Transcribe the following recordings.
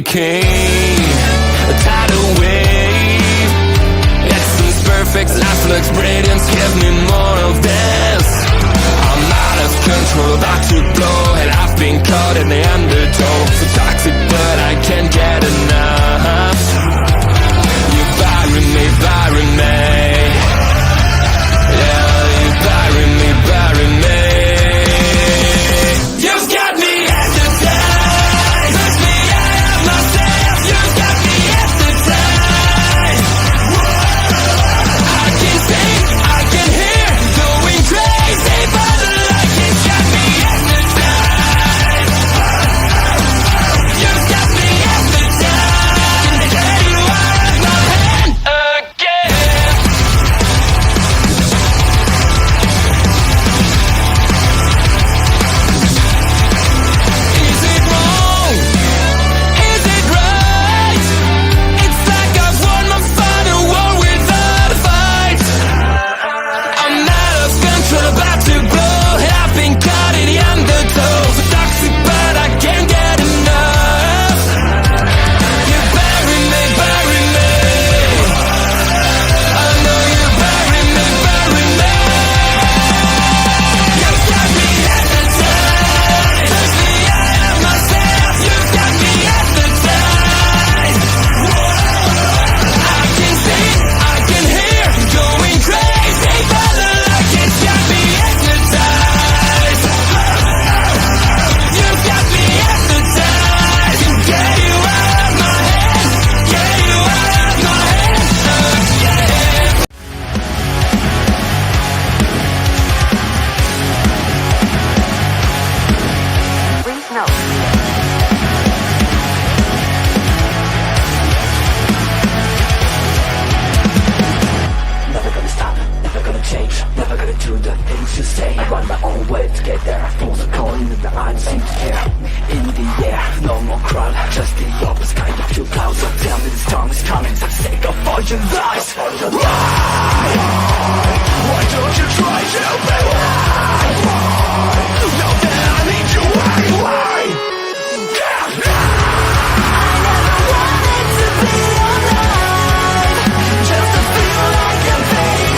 hurricane, a tidal wave. Essence perfect, life looks brilliant. Give me more of this. I'm out of control, about to blow, and I've been caught in the undertow. So toxic, but I can't get enough. You're burying me, burying me. Yeah, you're burying me, burying me. You've got me hypnotized. Push me out of myself. You've got me hypnotized. I can see, I can hear, going crazy, but the light has got me hypnotized. You've got me hypnotized. Get you out of my hand again. Is it wrong? Is it right? It's like I've won my final war without a fight. I'm out of control, about to blow, and I've been caught in the undertow. So toxic, but I can't get enough. You bury me, bury me. I know you bury me, bury me. You've got me hypnotized. Push me out of myself. You've got me hypnotized. I can see, I can hear, going crazy, but the light has got me hypnotized. You've got me hypnotized. And get you out of my head. Get you out of my head. Please note. Never gonna stop, never gonna change, never gonna do the things you say. Run my own way to get there. Fools are calling and the I seem to care. In the air, no more crowd, just the opposite kind of few clouds. So tell me this time is coming for the sake of all your lies. Why don't you try to be why? Know that I need you anyway. Just to feel like I'm fading.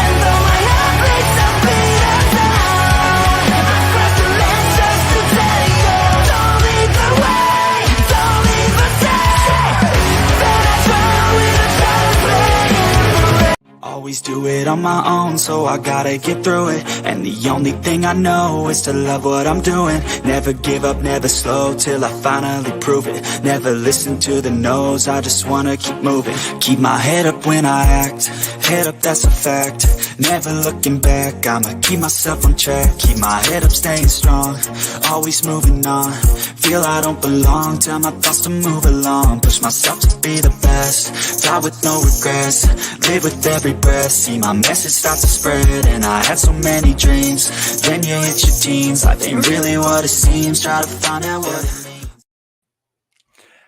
And though my heart breaks, I'll beat it down. I press the lens just to tell you, don't lead the way, don't leave a day. Then I try with a play. Always do it on my own, so I gotta get through it. And the only thing I know is to love what I'm doing. Never give up, never slow, till I finally prove it. Never listen to the no's, I just wanna keep moving. Keep my head up when I act, head up, that's a fact. Never looking back, I'ma keep myself on track. Keep my head up, staying strong, always moving on. Feel I don't belong, tell my thoughts to move along. Push myself to be the best, die with no regrets. Live with every breath, see my message start to spread. And I had so many dreams, then you hit your teens. Life ain't really what it seems, try to find out what it means.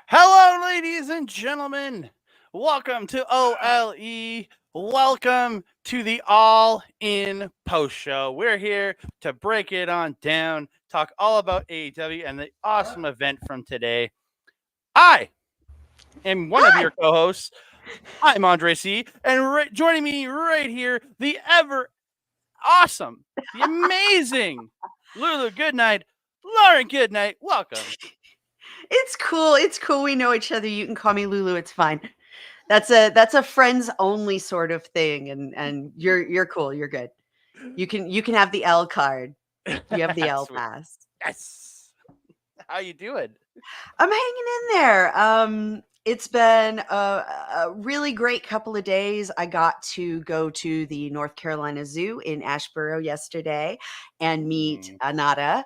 Hello, ladies and gentlemen. Welcome to OLE. Welcome to the All In post show. We're here to break it on down, talk all about AEW and the awesome event from today. I am one of your co-hosts. I'm Andre C. And joining me right here, the ever awesome, the amazing Lulu Goodnight. Lauren Goodnight, welcome. It's cool. It's cool. We know each other. You can call me Lulu. It's fine. That's a friends only sort of thing. And you're cool. You're good. You can have the L card. You have the L pass. Yes. How you doing? I'm hanging in there. It's been a really great couple of days. I got to go to the North Carolina Zoo in Asheboro yesterday and meet Anana,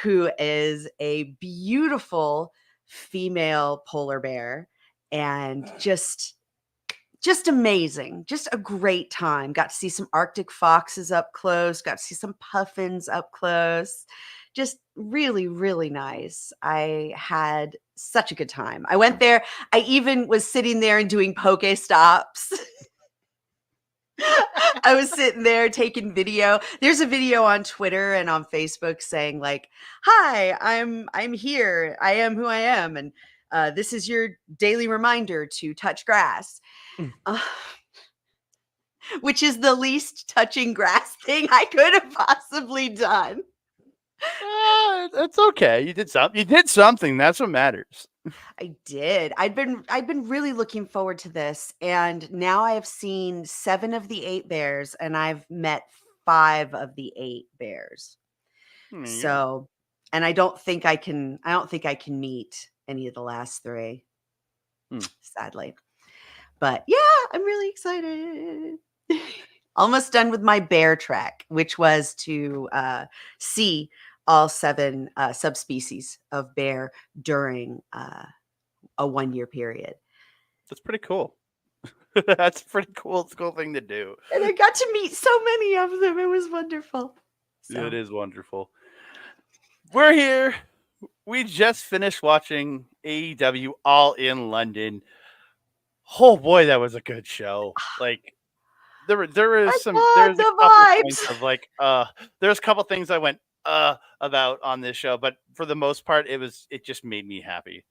who is a beautiful female polar bear and just amazing. Just a great time. Got to see some Arctic foxes up close, got to see some puffins up close. Just really, really nice. I had such a good time. I went there. I even was sitting there and doing poke stops. I was sitting there taking video. There's a video on Twitter and on Facebook saying like, "Hi, I'm here. I am who I am, and this is your daily reminder to touch grass," uh, which is the least touching grass thing I could have possibly done. It's okay. You did something. You did something. That's what matters. I did. I'd been really looking forward to this, and now I have seen 7 of the 8 bears, and I've met 5 of the 8 bears. There you go. So, and I don't think I can meet any of the last 3. Sadly. But yeah, I'm really excited. Almost done with my bear trek, which was to see all 7 subspecies of bear during a 1-year period. That's pretty cool. That's a pretty cool thing to do. And I got to meet so many of them. It was wonderful. So, It is wonderful. We're here. We just finished watching AEW All In London. Oh boy, that was a good show. Like there was I there's love a the couple vibes. points of like there's a couple things I went about on this show, but for the most part it just made me happy.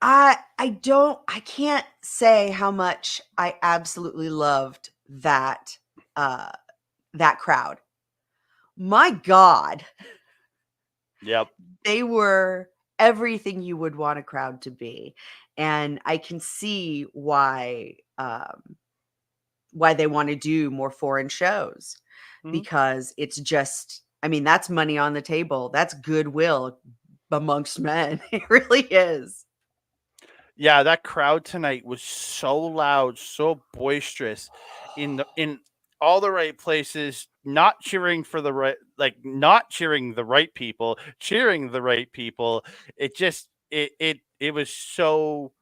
I can't say how much I absolutely loved that that crowd. My God, Yep. they were everything you would want a crowd to be. And I can see why they want to do more foreign shows, Mhm. because it's just, I mean, that's money on the table. That's goodwill amongst men. It really is. Yeah, that crowd tonight was so loud, so boisterous in all the right places, not cheering for the right, like not cheering the right people, cheering the right people. It just it was so,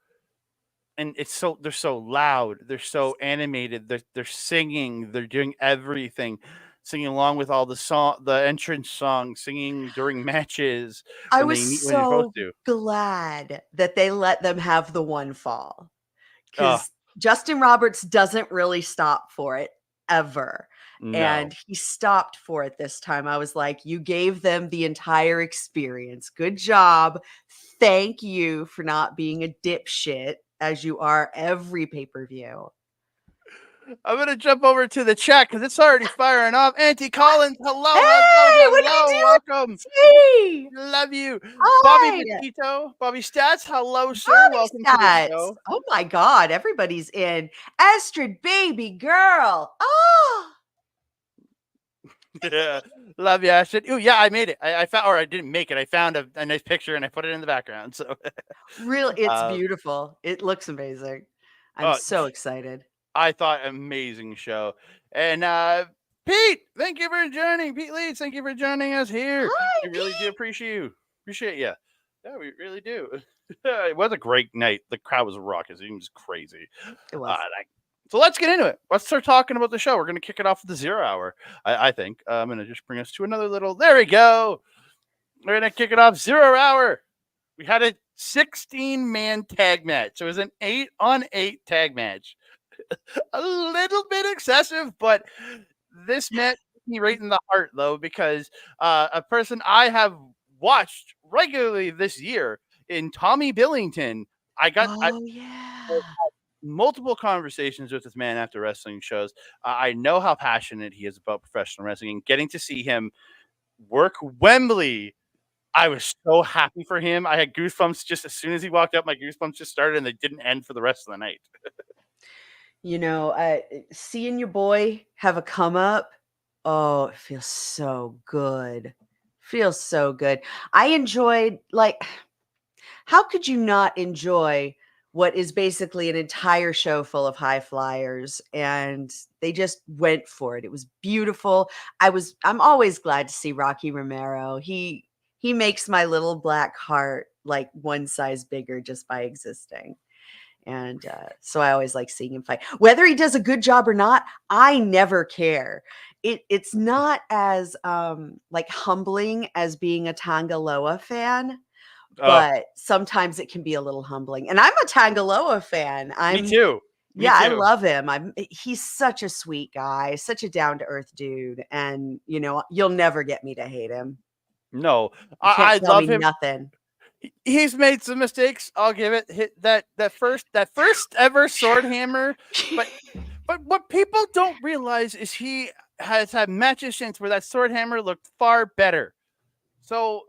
and it's so, they're so loud, they're so animated, they're singing, they're doing everything, singing along with all the entrance songs, singing during matches I when was when you're supposed so to. glad that they let them have the one fall, Uh because Justin Roberts doesn't really stop for it ever. no. And he stopped for it this time. I was like, you gave them the entire experience. Good job. Thank you for not being a dipshit, as you are every pay-per-view. I'm gonna jump over to the chat because it's already firing off. Auntie Collins, hello, Hey, what are you hello, doing? welcome. Hey, Love you. Bobby hi. Petito, Bobby Stats, hello, sir. Bobby Welcome to the Stats. show. Oh my God, everybody's in. Astrid, baby girl. Oh, Yeah, love you, Ashton. Ooh, yeah, I made it. I found, or I didn't make it. I found a nice picture and I put it in the background. So, really, it's uh, beautiful. It looks amazing. I'm uh, so excited. I thought amazing show. And Pete, thank you for joining. Pete Leeds, thank you for joining us here. Hi, We really do Pete. appreciate you. Yeah, we really do. It was a great night. The crowd was raucous. It was crazy. It was. So let's get into it. Let's start talking about the show. We're going to kick it off with the 0 hour. I think I'm going to just bring us to another little. There we go. We're going to kick it off 0 hour. We had a 16-man tag match. So it was an 8-on-8 tag match. A little bit excessive, but this match hit me right in the heart, though, because a person I have watched regularly this year in Tommy Billington, I Yeah. multiple conversations with this man after wrestling shows. I know how passionate he is about professional wrestling, and getting to see him work Wembley, I was so happy for him. I had goosebumps just as soon as he walked up. My goosebumps just started, and they didn't end for the rest of the night. You know, seeing your boy have a come up, oh, it feels so good. Feels so good. I enjoyed, like, how could you not enjoy what is basically an entire show full of high flyers? And they just went for it. It was beautiful. I'm always glad to see Rocky Romero. He makes my little black heart like one size bigger just by existing. And so I always like seeing him fight. Whether he does a good job or not, I never care. It's not as like humbling as being a Tangaloa fan, Oh, but sometimes it can be a little humbling. And I'm a Tangaloa fan. me too. Me Yeah, I too. love him. He's such a sweet guy, such a down to earth dude, and you'll never get me to hate him. No, You can't I tell me love him. nothing. He's made some mistakes. I'll give it. Hit that first ever sword hammer. But what people don't realize is he has had matches since where that sword hammer looked far better. So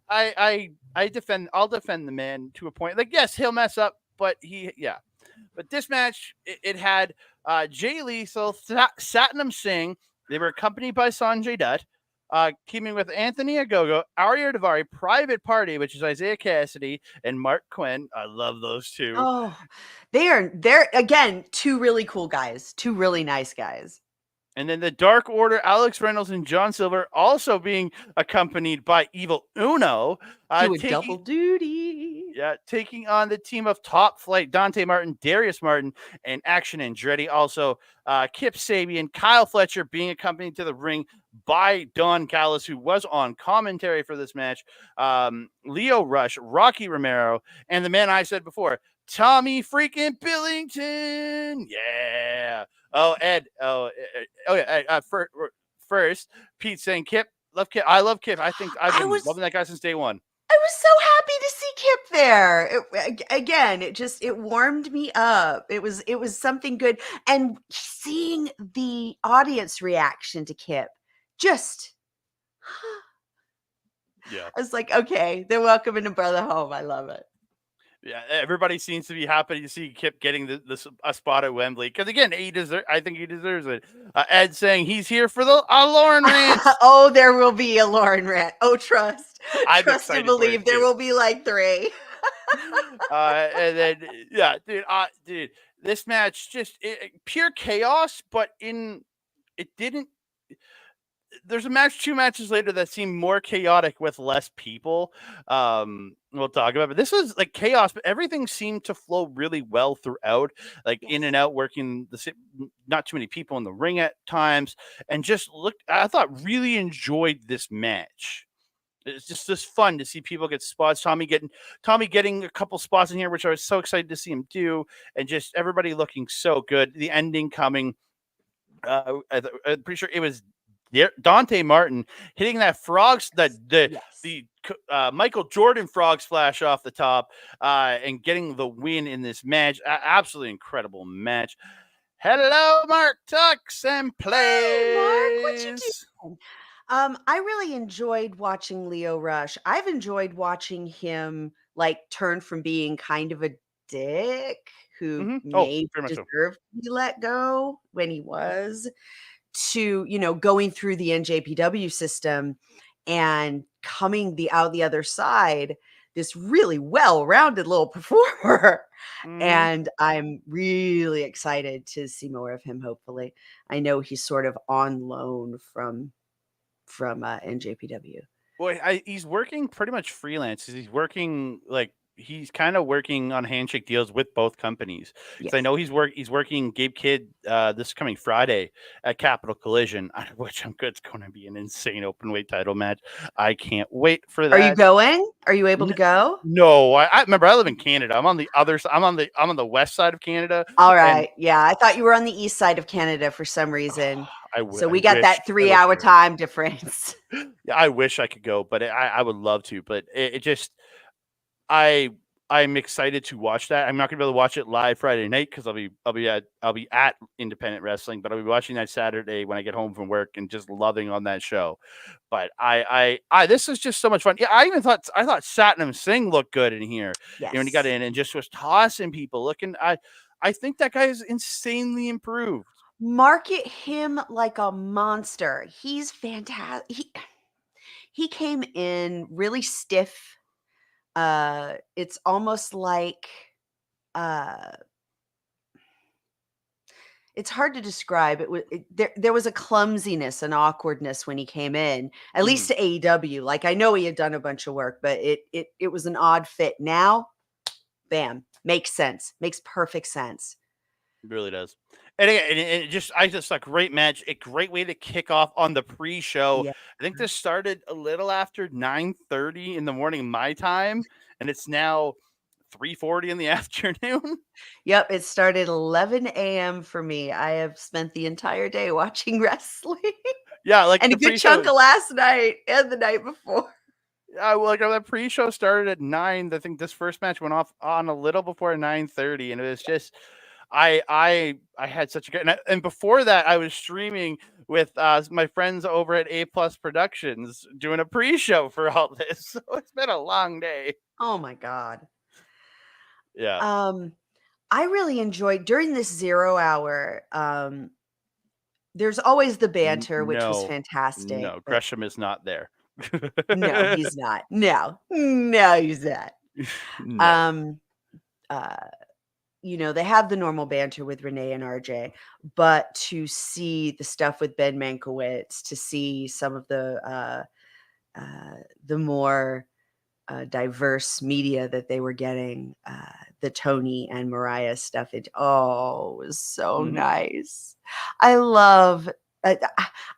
I'll defend the man to a point. Like, yes, he'll mess up, but But this match, it had Jay Lethal, Satnam Singh. They were accompanied by Sanjay Dutt, teaming with Anthony Agogo, Arya Davari, Private Party, which is Isaiah Cassidy, and Mark Quinn. I love those two. Oh, they're again two really cool guys, two really nice guys. And then the Dark Order, Alex Reynolds and John Silver, also being accompanied by Evil Uno, Do a double duty. taking on the team of Top Flight, Dante Martin, Darius Martin, and Action Andretti. Also, Kip Sabian, Kyle Fletcher being accompanied to the ring by Don Callis, who was on commentary for this match, Leo Rush, Rocky Romero, and the man I said before, Tommy freaking Billington. Yeah. Oh, Ed. Yeah. First, Pete saying, Kip, love Kip. I love Kip. I think I've been loving that guy since day one. I was so happy to see Kip there. It warmed me up. It was something good, and seeing the audience reaction to Kip, just Yeah. I was like, okay, they're welcoming a brother home. I love it. Yeah, everybody seems to be happy to see Kip getting a spot at Wembley because again, I think he deserves it. Ed saying he's here for the Lauren rant. Oh, there will be a Lauren rant. Oh, trust and believe there will be like 3. And then dude, this match just pure chaos, but it didn't. There's two matches later that seem more chaotic with less people. We'll talk about, but this was like chaos, but everything seemed to flow really well throughout, like in and out, working not too many people in the ring at times, and I thought really enjoyed this match. It's just fun to see people get spots. Tommy getting a couple spots in here, which I was so excited to see him do, and just everybody looking so good. The ending coming. I'm pretty sure it was Dante Martin hitting that the Michael Jordan frog splash off the top and getting the win in this match. Absolutely incredible match. Hello, Mark Tux and Plays. Hey, Mark, what you doing? I really enjoyed watching Leo Rush. I've enjoyed watching him like turn from being kind of a dick who may deserve to be let go when he was, to going through the NJPW system and coming out the other side, this really well-rounded little performer. And I'm really excited to see more of him. Hopefully, I know he's sort of on loan from NJPW. Boy, he's working pretty much freelance. He's working he's kind of working on handshake deals with both companies. Because I know he's working Gabe Kidd this coming Friday at Capital Collision, which I'm good. It's going to be an insane open weight title match. I can't wait for that. Are you going? Are you able to go? No, I remember I live in Canada. I'm on the other side. I'm on the west side of Canada. All right. Yeah, I thought you were on the east side of Canada for some reason. So we got that 3-hour time difference. Yeah, I wish I could go, but I would love to. But it just I'm excited to watch that. I'm not gonna be able to watch it live Friday night because I'll be at Independent Wrestling, but I'll be watching that Saturday when I get home from work and just loving on that show. But I this is just so much fun. Yeah, I thought Satnam Singh looked good in here. Yes. When he got in and just was tossing people. I think that guy is insanely improved. Market him like a monster. He's fantastic. He came in really stiff. It's almost like it's hard to describe. There was a clumsiness and awkwardness when he came in, at least to AEW. Like, I know he had done a bunch of work, but it was an odd fit. Now, bam, makes sense. Makes perfect sense. It really does. And again, I just like great match, a great way to kick off on the pre-show. Yeah. I think this started a little after 9:30 in the morning my time, and it's now 3:40 in the afternoon. Yep, it started 11 a.m. for me. I have spent the entire day watching wrestling Yeah, like and the a good chunk pre-show. of last night and the night before. Like the pre-show started at 9. I think this first match went off on a little before 9:30, and it was just I had such a good and before that I was streaming with my friends over at A Plus Productions doing a pre-show for all this. So it's been a long day. Oh my god. Yeah. I really enjoyed during this 0 hour. There's always the banter, which was No, fantastic, but Gresham is not there. no, he's not. No, he's not. No. Um, uh, they have the normal banter with Renee and RJ, but to see the stuff with Ben Mankiewicz, to see some of the more diverse media that they were getting, the Tony and Mariah stuff, it was so Mhm. nice. I love. I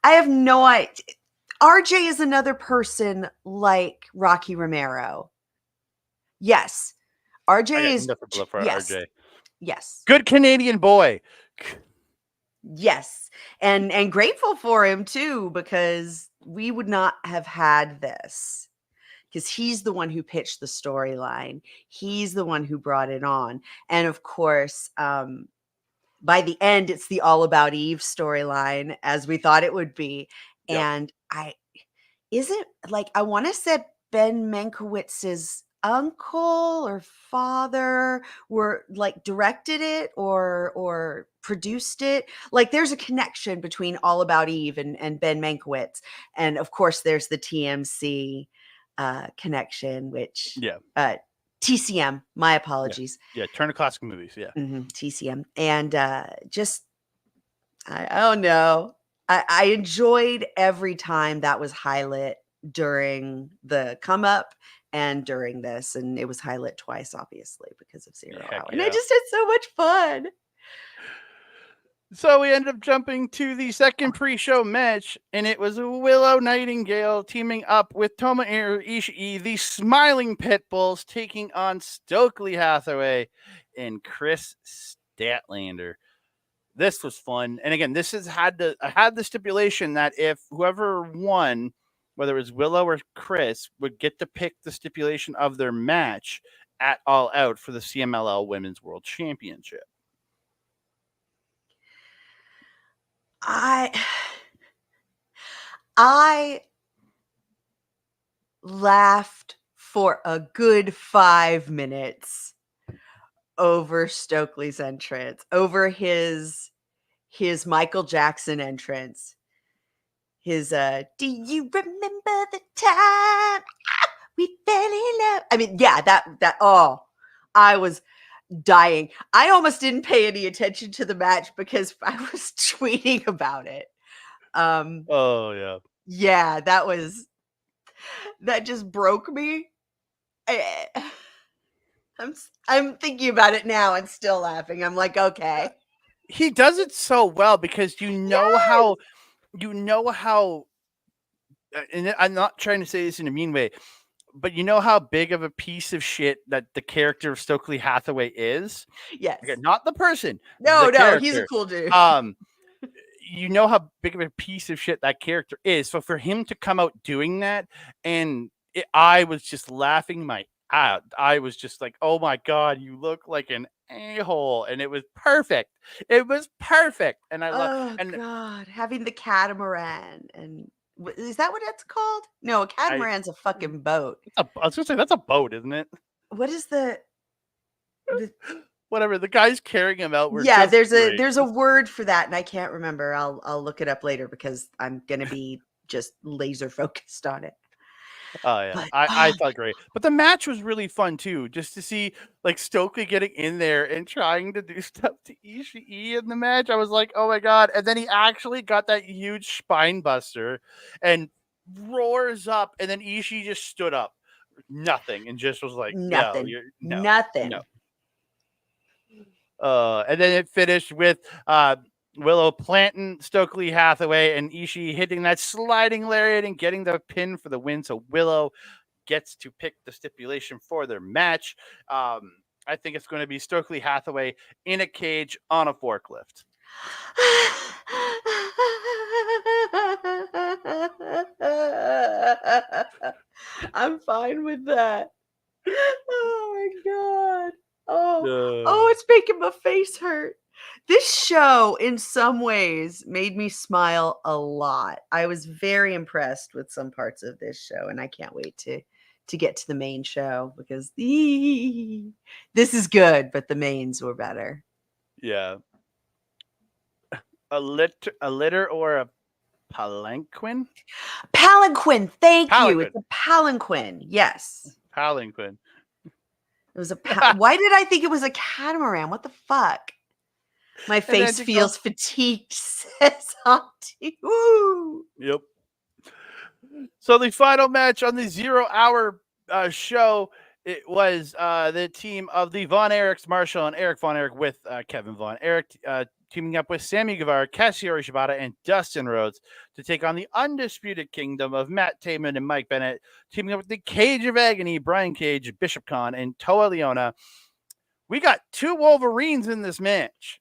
have no idea. RJ is another person like Rocky Romero. Yes, RJ I got is. nothing but love for Yes, RJ. yes. Good Canadian boy. Yes, and grateful for him too, because we would not have had this, because he's the one who pitched the storyline. He's the one who brought it on, and of course, by the end, it's the All About Eve storyline, as we thought it would be. Yep. And I want to say Ben Mankiewicz's uncle or father were like directed it or produced it. Like there's a connection between All About Eve and Ben Mankiewicz. And of course there's the TMC connection, which Yeah. TCM, my apologies. Yeah. Turner Classic Movies. Yeah. TCM. And just I don't know. I enjoyed every time that was highlight during the come up and during this. And it was highlight twice, obviously, because of 0 Heck hour. And I yeah. just had so much fun. So we ended up jumping to the second pre-show match, and it was Willow Nightingale teaming up with Tomohiro Ishii, the Smiling Pitbulls, taking on Stokely Hathaway and Chris Statlander. This was fun, and again, this has had the stipulation that if whoever won, whether it was Willow or Chris, would get to pick the stipulation of their match at All Out for the CMLL Women's World Championship. I laughed for a good 5 minutes over Stokely's entrance, over his Michael Jackson entrance. His do you remember the time we fell in love? I mean, yeah, that I was dying. I almost didn't pay any attention to the match because I was tweeting about it. Oh yeah. Yeah, that just broke me. I'm thinking about it now and still laughing. I'm like, okay. He does it so well because how and I'm not trying to say this in a mean way, but you know how big of a piece of shit that the character of Stokely Hathaway is? Yes. Okay, not the person. No, the he's a character. cool dude. You know how big of a piece of shit that character is. So for him to come out doing that, and I was just laughing my out. I was just like, "Oh my god, you look like an a-hole," and it was perfect. It was perfect, and I love. Oh And god, having the catamaran and is that what it's called? No, a catamaran's a fucking boat. I was gonna say that's a boat, isn't it? What is the Whatever. The guys carrying him out were Yeah, just great. there's a word for that and I can't remember. I'll look it up later because I'm going to be just laser focused on it. Oh yeah, But I thought great, but the match was really fun too. Just to see like Stokely getting in there and trying to do stuff to Ishii in the match, I was like, oh my god! And then he actually got that huge spine buster and roars up, and then Ishii just stood up, nothing, and just was like, nothing. no, Nothing. no. And then it finished with Willow planting Stokely Hathaway and Ishii hitting that sliding lariat and getting the pin for the win. So Willow gets to pick the stipulation for their match. I think it's going to be Stokely Hathaway in a cage on a forklift. I'm fine with that. Oh my god. Oh, it's making my face hurt. This show, in some ways, made me smile a lot. I was very impressed with some parts of this show, and I can't wait to get to the main show because this is good, but the mains were better. Yeah. A litter or a palanquin? Palanquin, thank you. Palanquin. It's a palanquin. Yes. Palanquin. It was a why did I think it was a catamaran? What the fuck? My then face to feels fatigued, says Auntie. Woo! Yep. So the final match on the 0 hour show, it was the team of the Von Erichs, Marshall and Eric Von Erich with Kevin Von Erich teaming up with Sammy Guevara, Katsuyori Shibata, and Dustin Rhodes to take on the Undisputed Kingdom of Matt Taven and Mike Bennett, teaming up with the Cage of Agony, Brian Cage, Bishop Khan, and Toa Leona. We got 2 Wolverines in this match.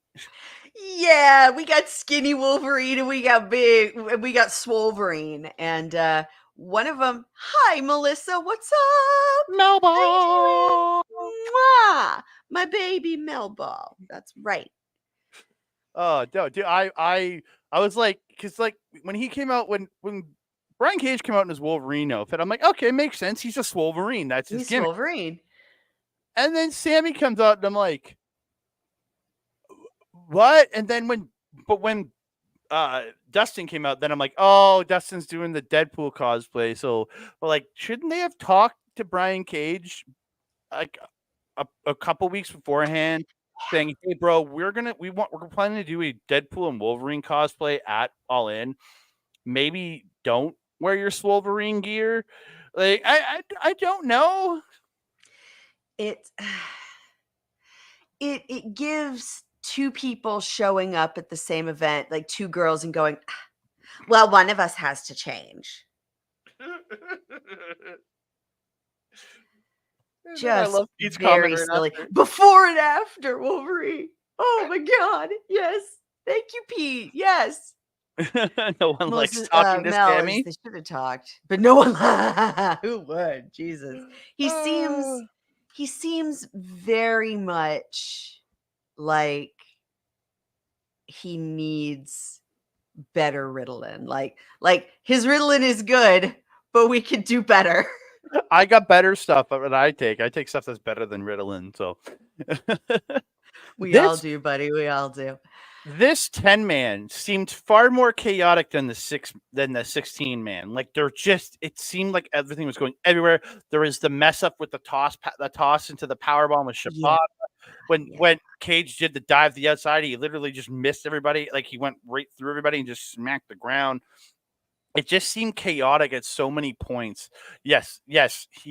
Yeah, we got skinny Wolverine and we got Swolverine. And one of them, hi, Melissa, what's up? Melba! Mwah! My baby Melba. That's right. Oh, no, dude, I was like, because like when he came out, when Brian Cage came out in his Wolverine outfit, I'm like, okay, makes sense. He's a Swolverine. That's his He's gimmick. Wolverine. And then Sammy comes out, and I'm like, what? And then when Dustin came out, then I'm like, oh, Dustin's doing the Deadpool cosplay. So, but like, shouldn't they have talked to Brian Cage like a couple weeks beforehand, saying, hey, bro, we're planning to do a Deadpool and Wolverine cosplay at All In. Maybe don't wear your Swolverine gear. Like, I don't know. It gives 2 people showing up at the same event, like 2 girls, and going, well, one of us has to change. Just love Pete's very comment right silly. after. Before and after Wolverine. Oh my god. Yes. Thank you, Pete. Yes. No one likes Melissa- talking to Mel is- Sammy. They should have talked, but no one. Who would? Jesus. He seems very much like he needs better Ritalin. Like his Ritalin is good, but we could do better. I got better stuff that I take. I take stuff that's better than Ritalin. So We all do, buddy. We all do. This 10-man seemed far more chaotic than the 16-man. Like it seemed like everything was going everywhere. There was the mess up with the toss into the powerbomb with Shibata. When Cage did the dive to the outside, he literally just missed everybody. Like he went right through everybody and just smacked the ground. It just seemed chaotic at so many points. Yes,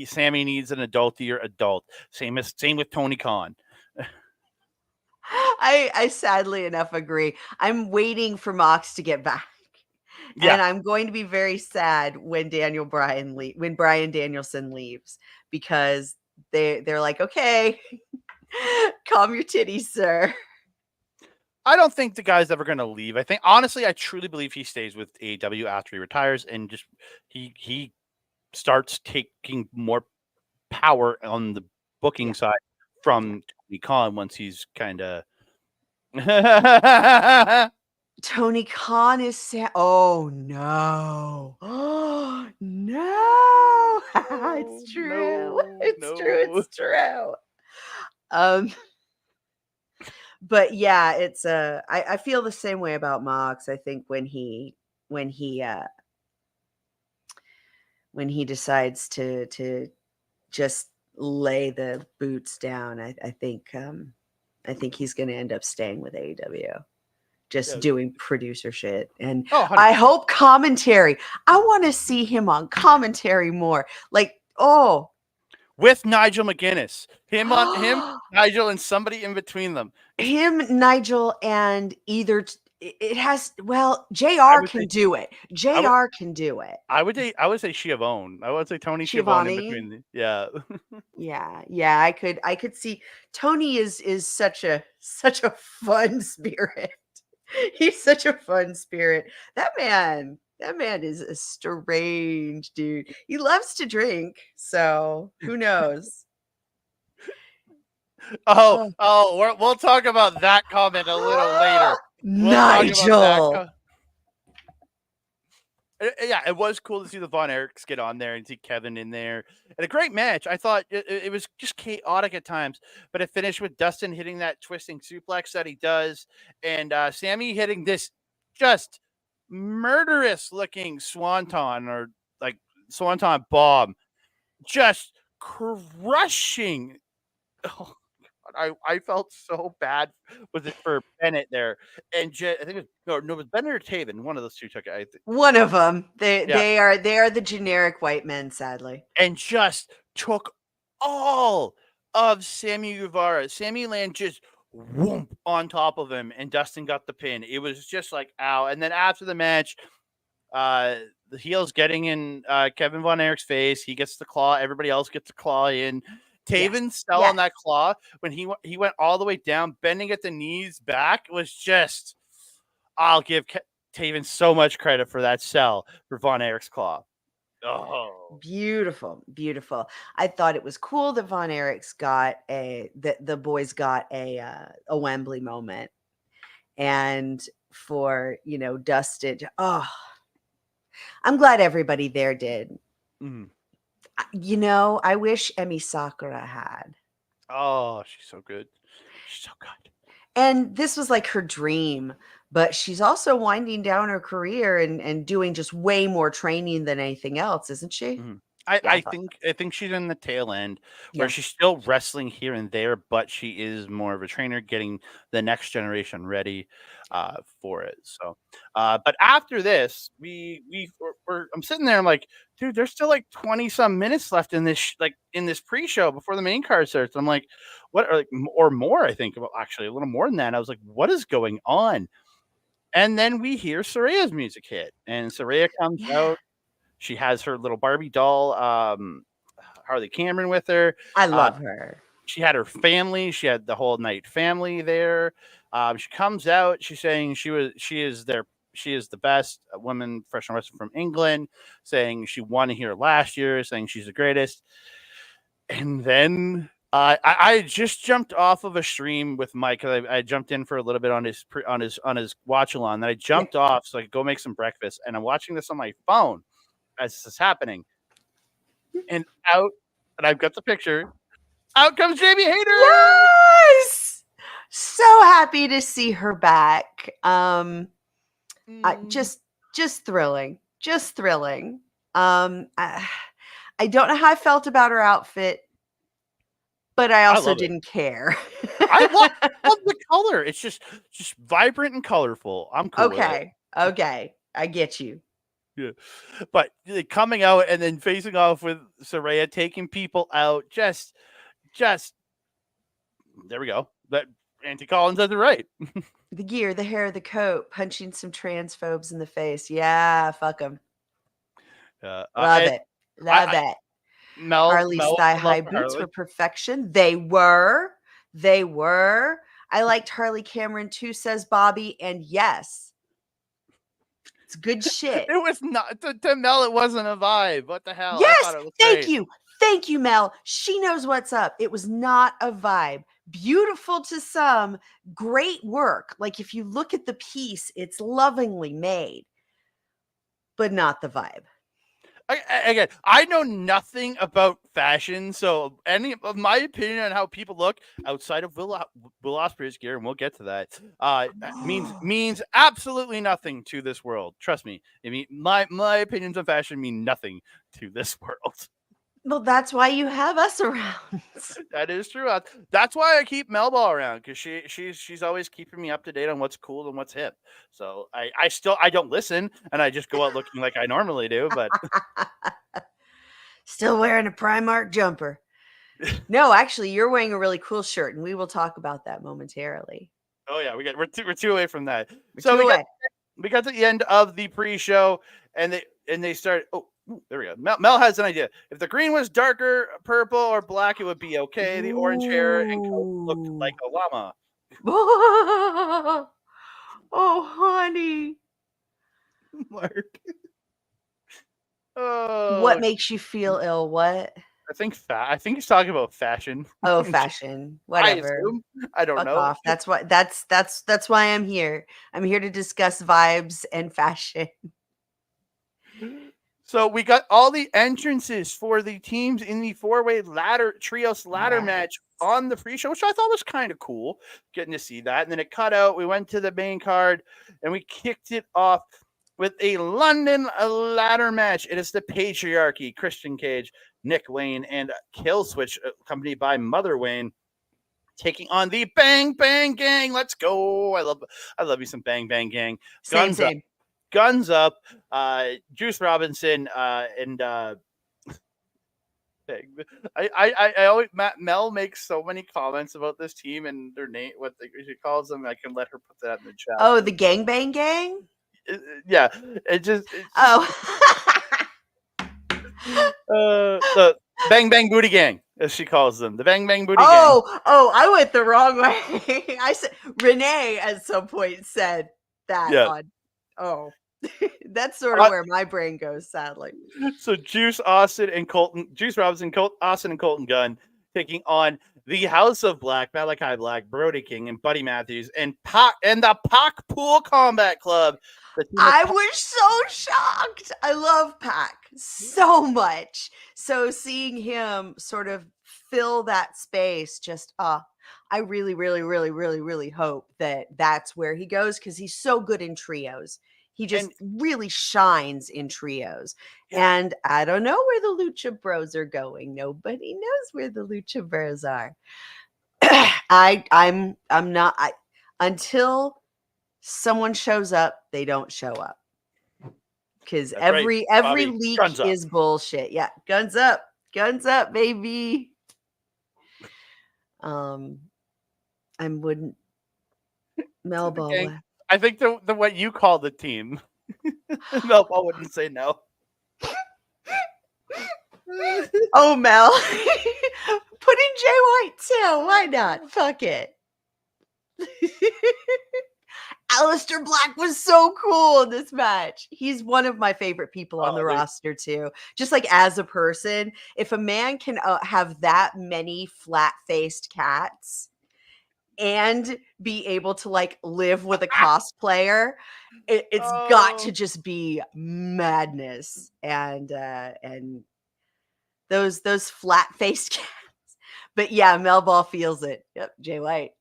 Sammy needs an adultier adult. Same with Tony Khan. I sadly enough agree. I'm waiting for Mox to get back. Yeah. And I'm going to be very sad when when Brian Danielson leaves, because they're like, okay, calm your titties, sir. I don't think the guy's ever going to leave. I think, honestly, I truly believe he stays with AEW after he retires and just he starts taking more power on the booking side from Tony Khan once he's kind of. Tony Khan is sad. Oh no! Oh no! It's true. It's true. But yeah, it's I feel the same way about Mox. I think when he decides to just lay the boots down, I think he's going to end up staying with AEW, just doing producer shit. And I hope commentary. I want to see him on commentary more. Like, with Nigel McGuinness, him, Nigel, and somebody in between them. Him, Nigel, and either it has. Well, I Jr. would say can do it. I would Jr. can do it. I would say Schiavone. I would say Tony Schiavone in Shivani. between. Yeah. Yeah. I could see Tony is such a fun spirit. He's such a fun spirit. That man is a strange dude. He loves to drink, so who knows? Oh. We'll talk about that comment a little later. We'll talk about that. Nigel. Yeah, it was cool to see the Von Erichs get on there and see Kevin in there. And a great match. I thought it was just chaotic at times, but it finished with Dustin hitting that twisting suplex that he does, and Sammy hitting this just murderous looking swanton or like swanton bomb, just crushing. Oh, I felt so bad with it for Bennett there, and I think it was no, it was Bennett or Taven. One of those two took it. I think. One of them. Yeah, They are the generic white men, sadly. and just took all of Sammy Guevara. Sammy land just whoomp on top of him, and Dustin got the pin. It was just like, ow. And then after the match, the heel's getting in Kevin Von Erich's face. He gets the claw. Everybody else gets the claw in. Taven fell on that claw when he went all the way down, bending at the knees back. It was just, I'll give Taven so much credit for that sell for Von Erich's claw. Oh, Beautiful. I thought it was cool that Von Erichs got the boys got a Wembley moment, and for Dustin. Oh, I'm glad everybody there did. mm. I wish Emi Sakura had. Oh, she's so good. She's so good. And this was like her dream, but she's also winding down her career and doing just way more training than anything else, isn't she? Mhm. Yeah, I I thought think she's in the tail end where Yeah. she's still wrestling here and there, but she is more of a trainer, getting the next generation ready for it. So, but after this, I'm sitting there, I'm like, dude, there's still like 20 some minutes left in this in this pre-show before the main card starts. I'm like, what, or more? I think, well, actually a little more than that. I was like, what is going on? And then we hear Soraya's music hit, and Soraya comes Yeah. out. She has her little Barbie doll, Harley Cameron, with her. I love her. She had her family. She had the whole night family there. She comes out. She's saying she is the best woman professional wrestler from England. Saying she won here last year. Saying she's the greatest. And then I just jumped off of a stream with Mike because I jumped in for a little bit on his watch along. Then I jumped off so I could go make some breakfast. And I'm watching this on my phone as this is happening, and I've got the picture. Out comes Jamie Hayter. Yes, so happy to see her back. Just thrilling, I don't know how I felt about her outfit, but I also love it. didn't care. I love the color. It's just vibrant and colorful. I'm cool with it. Okay, I get you. Yeah, but coming out and then facing off with Saraya, taking people out, just there we go. That Auntie Collins does it right. The gear, the hair, the coat, punching some transphobes in the face. Yeah, fuck them. Love it. Harley's thigh-high boots were perfection. They were. I liked Harley Cameron too, says Bobby. And yes, it's good shit. It was not to Mel. It wasn't a vibe. What the hell? Yes, thank you. Thank you, Mel. She knows what's up. It was not a vibe. Beautiful to some, great work. Like if you look at the piece, it's lovingly made, but not the vibe. Again, I know nothing about fashion, so any of my opinion on how people look outside of Will Ospreay's gear, and we'll get to that, means absolutely nothing to this world. Trust me. I mean, my opinions on fashion mean nothing to this world. Well, that's why you have us around. That is true. That's why I keep Melba around, because she's always keeping me up to date on what's cool and what's hip. So I don't listen, and I just go out looking like I normally do. But still wearing a Primark jumper. No, actually, you're wearing a really cool shirt, and we will talk about that momentarily. Oh yeah, we're two away from that. We're So two away. we got to the end of the pre-show, and they start. Oh, there we go. Mel has an idea. If the green was darker purple or black, it would be okay. The orange hair and coat looked like a llama. Oh, honey. Mark. Oh, What makes you feel ill? What? I think he's talking about fashion. Oh, fashion. I Whatever. assume. I don't Fuck know. off. That's why I'm here. I'm here to discuss vibes and fashion. So we got all the entrances for the teams in the four-way trios ladder Yes. match on the pre-show, which I thought was kind of cool, getting to see that. And then it cut out. We went to the main card, and we kicked it off with a London ladder match. It is the Patriarchy, Christian Cage, Nick Wayne, and Killswitch, accompanied by Mother Wayne, taking on the Bang Bang Gang. Let's go! I love me some Bang Bang Gang. Same. Guns up, Juice Robinson, and I always Mel makes so many comments about this team and their name, what she calls them. I can let her put that in the chat. Oh, the Gangbang Gang? Yeah, it's Oh. the Bang Bang Booty Gang, as she calls them, the Bang Bang Booty Gang. Oh, I went the wrong way. I said Renee at some point said that Yeah. on that's sort of where my brain goes, sadly. So Juice Robinson, Austin and Colton Gunn taking on the House of Black, Malachi Black, Brody King, and Buddy Matthews, and the Pac Pool Combat Club. I was so shocked. I love Pac so much. So seeing him sort of fill that space, just I really, really, really, really, really hope that that's where he goes, because he's so good in trios. He just really shines in trios. Yeah. And I don't know where the Lucha Bros are going. Nobody knows where the Lucha Bros are. I'm not until someone shows up, they don't show up. Because every leak is bullshit. Yeah, guns up, baby. I wouldn't Melba. I think the what you call the team. Melba wouldn't say no. Oh, Mel. Put in Jay White too. Why not? Fuck it. Aleister Black was so cool in this match. He's one of my favorite people on the roster too. Just like as a person, if a man can have that many flat-faced cats and be able to like live with a cosplayer, it's got to just be madness. And those flat-faced cats. But yeah, Mel Ball feels it. Yep, Jay White,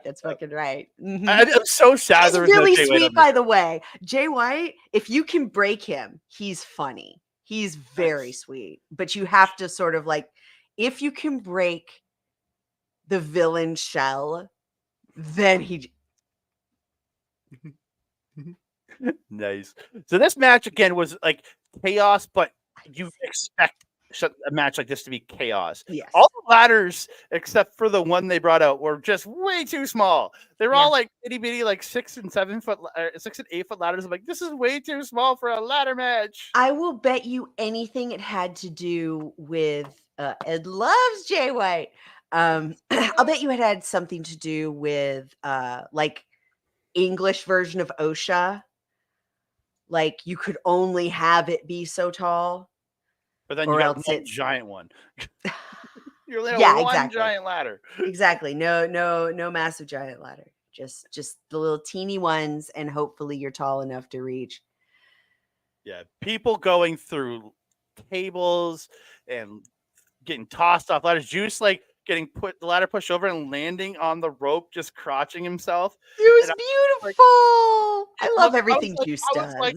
that's fucking right. Mm-hmm. I'm so sad. He's really sweet, by the way. Jay White, if you can break him, he's funny. He's very sweet. But you have to sort of like, if you can break the villain shell, then he. Nice. So this match again was like chaos, but you expect a match like this to be chaos. Yes. All the ladders except for the one they brought out were just way too small. They were all like itty bitty, like 6 and 8 foot ladders. I'm like, this is way too small for a ladder match. I will bet you anything it had to do with Ed loves Jay White. I'll bet you it had something to do with like English version of OSHA. Like you could only have it be so tall. But then you got one giant one. You're one giant ladder. Exactly. No massive giant ladder. Just the little teeny ones, and hopefully you're tall enough to reach. Yeah, people going through tables and getting tossed off ladders. Juice like getting the ladder pushed over and landing on the rope, just crotching himself. It was beautiful. I love everything Juice does. Like,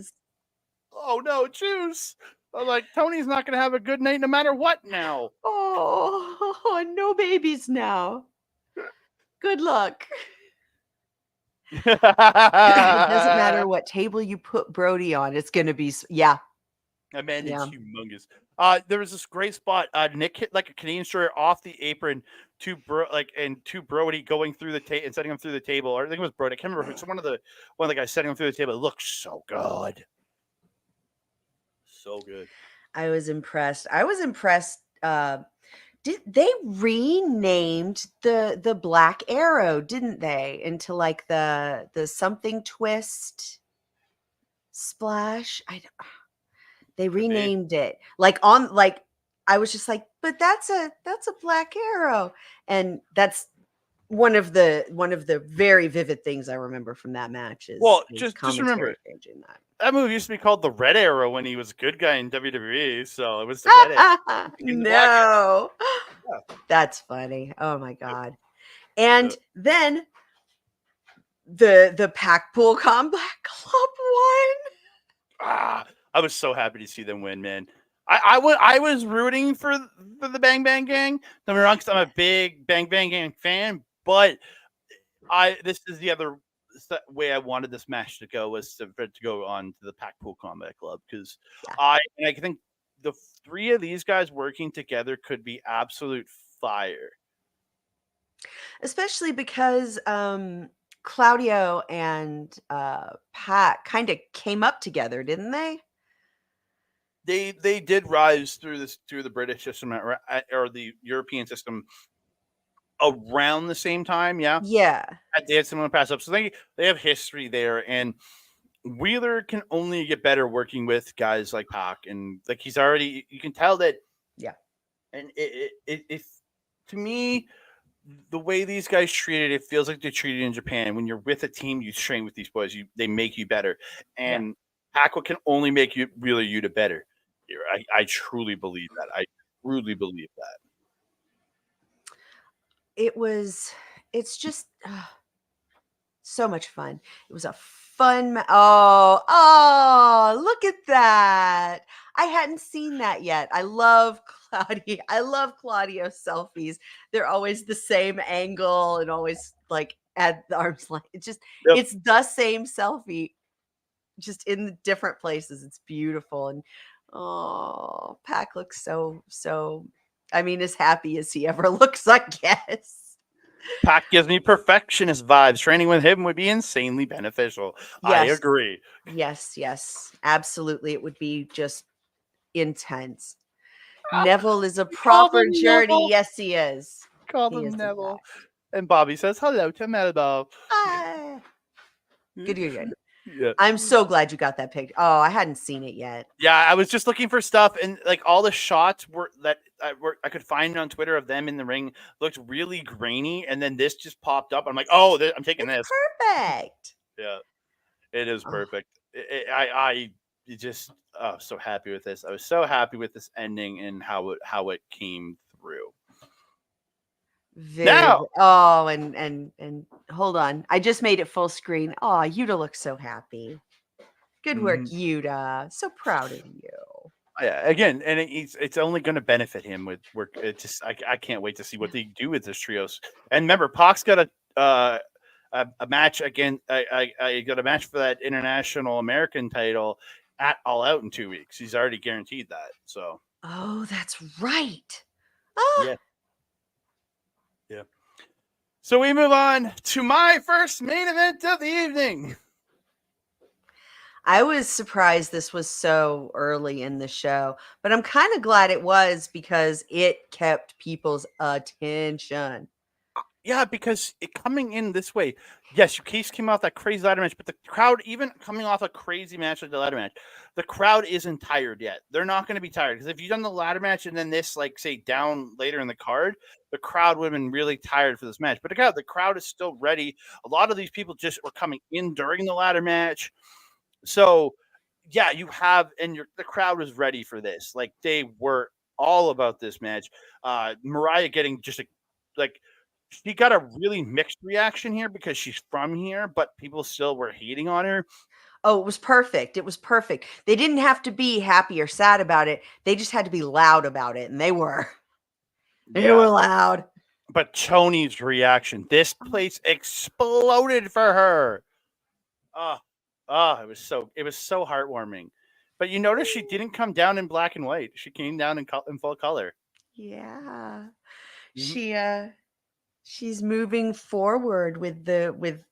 oh no, Juice. I'm like, Tony's not going to have a good night no matter what now. Oh, no babies now. Good luck. It doesn't matter what table you put Brody on. It's going to be, yeah. That man is humongous. There was this great spot. Nick hit like a Canadian destroyer off the apron to Brody going through the table and setting him through the table, or I think it was Brody. I can't remember. It's one of the guys setting him through the table. It looks so good, so good. I was impressed. Did they renamed the Black Arrow, didn't they, into like the something twist splash? They renamed it. Like I was just like, but that's a Black Arrow. And that's one of the very vivid things I remember from that match is just commentary remember changing that. that movie used to be called the Red Arrow when he was a good guy in WWE. So it was the Red Arrow. No. Yeah. That's funny. Oh my God. And then the Packpool Combat Club won. I was so happy to see them win, man. I was rooting for the Bang Bang Gang. Don't get me wrong, 'cause I'm a big Bang Bang Gang fan, but this is the other way I wanted this match to go, was to go on to the Packpool Combat Club, because I think the three of these guys working together could be absolute fire. Especially because Claudio and Pat kind of came up together, didn't they? They did rise through the British system or the European system around the same time. Yeah. They had similar pass ups, so they have history there, and Wheeler can only get better working with guys like Pac, and like he's already, you can tell that. Yeah. And it to me, the way these guys treated it feels like they're treated in Japan. When you're with a team, you train with these boys, they make you better, and Pac can only make Wheeler Yuta better. I truly believe that. I truly believe that. It's just so much fun. It was a fun oh, look at that. I hadn't seen that yet. I love Claudio selfies. They're always the same angle and always like at the arm's length. It's the same selfie, just in the different places. It's beautiful. And oh, Pac looks so I mean, as happy as he ever looks, I guess. Pac gives me perfectionist vibes. Training with him would be insanely beneficial. Yes. I agree. Yes, absolutely. It would be just intense. Neville is a proper journey. Neville. Yes, he is. Call him Neville. And Bobby says hello to Melbo. Hi. Good. Yeah. I'm so glad you got that picture. Oh, I hadn't seen it yet. Yeah, I was just looking for stuff, and like all the shots I could find on Twitter of them in the ring looked really grainy, and then this just popped up. I'm like, oh, I'm taking this. Perfect. Yeah, it is perfect. I just so happy with this. I was so happy with this ending and how it came through. Now, and hold on. I just made it full screen. Oh, Yuta looks so happy. Good work, Yuta. So proud of you. Yeah, again, and it's only going to benefit him with work. It's just I can't wait to see what they do with this trios. And remember, Pac's got a match again. I got a match for that international American title at All Out in 2 weeks. He's already guaranteed that. So. Oh, that's right. Yeah. So we move on to my first main event of the evening. I was surprised this was so early in the show, but I'm kind of glad it was, because it kept people's attention. Yeah, because coming in this way, yes, your case came off that crazy ladder match, but the crowd, even coming off a crazy match like the ladder match, the crowd isn't tired yet. They're not going to be tired, because if you've done the ladder match and then this, like, say, down later in the card, the crowd would have been really tired for this match. But the crowd is still ready. A lot of these people just were coming in during the ladder match. So, yeah, you have, and the crowd was ready for this. Like, they were all about this match. Mariah getting just she got a really mixed reaction here because she's from here, but people still were hating on her. Oh, it was perfect. It was perfect. They didn't have to be happy or sad about it. They just had to be loud about it, and they were. They were loud. But Tony's reaction, this place exploded for her. It was so heartwarming. But you notice she didn't come down in black and white. She came down in full color. Yeah. Mm-hmm. she's moving forward with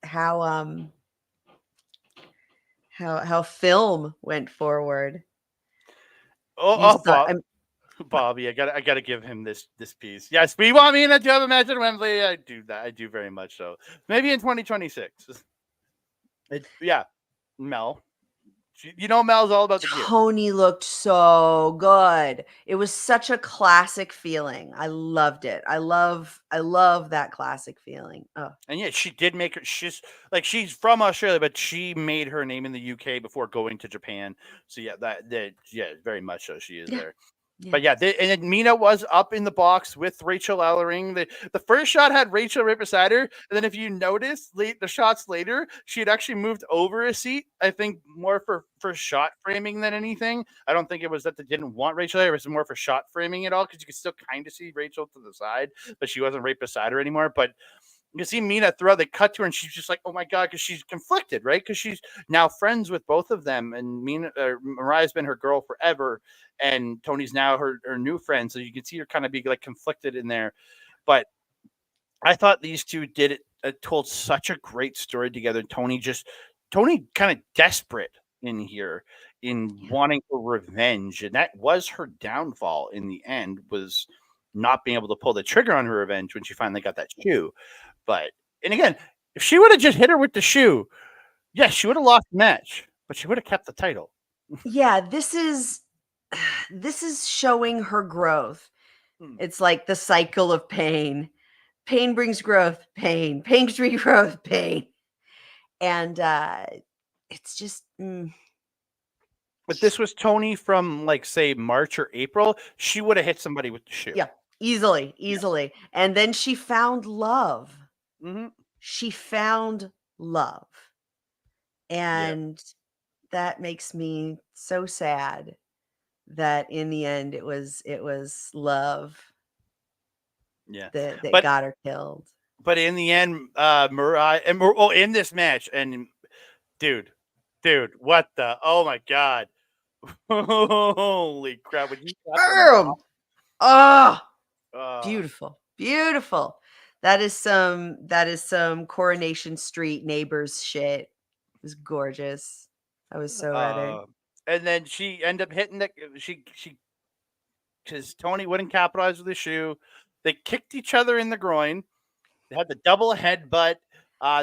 how film went forward. Oh, You saw, Bob, Bobby, I gotta give him this piece. Yes, we want me to have a match at Wembley. I do that. I do very much so. Maybe in 2026. Yeah, Mel. Mel's all about the gear. Tony looked so good. It was such a classic feeling. I loved it. I love that classic feeling. Oh, And yeah, she did make her. She's from Australia, but she made her name in the UK before going to Japan. So yeah, very much so. She is yeah. there. Yeah. But yeah, and then Mina was up in the box with Rachel Ellering. The first shot had Rachel right beside her, and then if you notice the shots later, she had actually moved over a seat. I think more for shot framing than anything. I don't think it was that they didn't want Rachel there. It was more for shot framing at all because you could still kind of see Rachel to the side, but she wasn't right beside her anymore. But you see Mina throughout, they cut to her and she's just like, oh my God, because she's conflicted, right? Because she's now friends with both of them. And Mariah's been her girl forever. And Tony's now her new friend. So you can see her kind of be like conflicted in there. But I thought these two did it, told such a great story together. Tony kind of desperate in here in wanting for revenge. And that was her downfall in the end, was not being able to pull the trigger on her revenge when she finally got that shoe. But, and again, if she would have just hit her with the shoe, yes, she would have lost the match, but she would have kept the title. Yeah, this is showing her growth. It's like the cycle of pain. Pain brings growth, pain. Pain brings growth, pain. And it's just But this was Tony from like say March or April, she would have hit somebody with the shoe. yeah, easily. Yeah. And then she found love. Mm-hmm. She found love. And that makes me so sad that in the end it was love that got her killed. But in the end, Mariah and in this match, and dude, what the? Oh my God! Holy crap! When you boom! Oh, beautiful. That is some Coronation Street Neighbors shit. It was gorgeous. I was so ready. And then she ended up hitting she because Tony wouldn't capitalize with the shoe. They kicked each other in the groin. They had the double headbutt.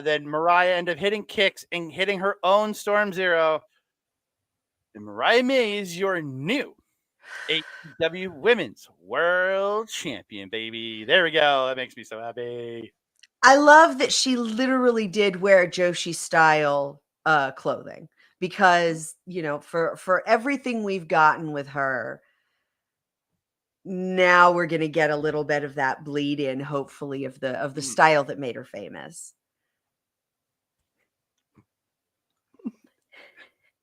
Then Mariah ended up hitting kicks and hitting her own Storm Zero. And Mariah May is your new AEW Women's World Champion, baby. There we go. That makes me so happy. I love that she literally did wear Joshi style clothing because, for everything we've gotten with her, now we're going to get a little bit of that bleed in, hopefully, of the style that made her famous.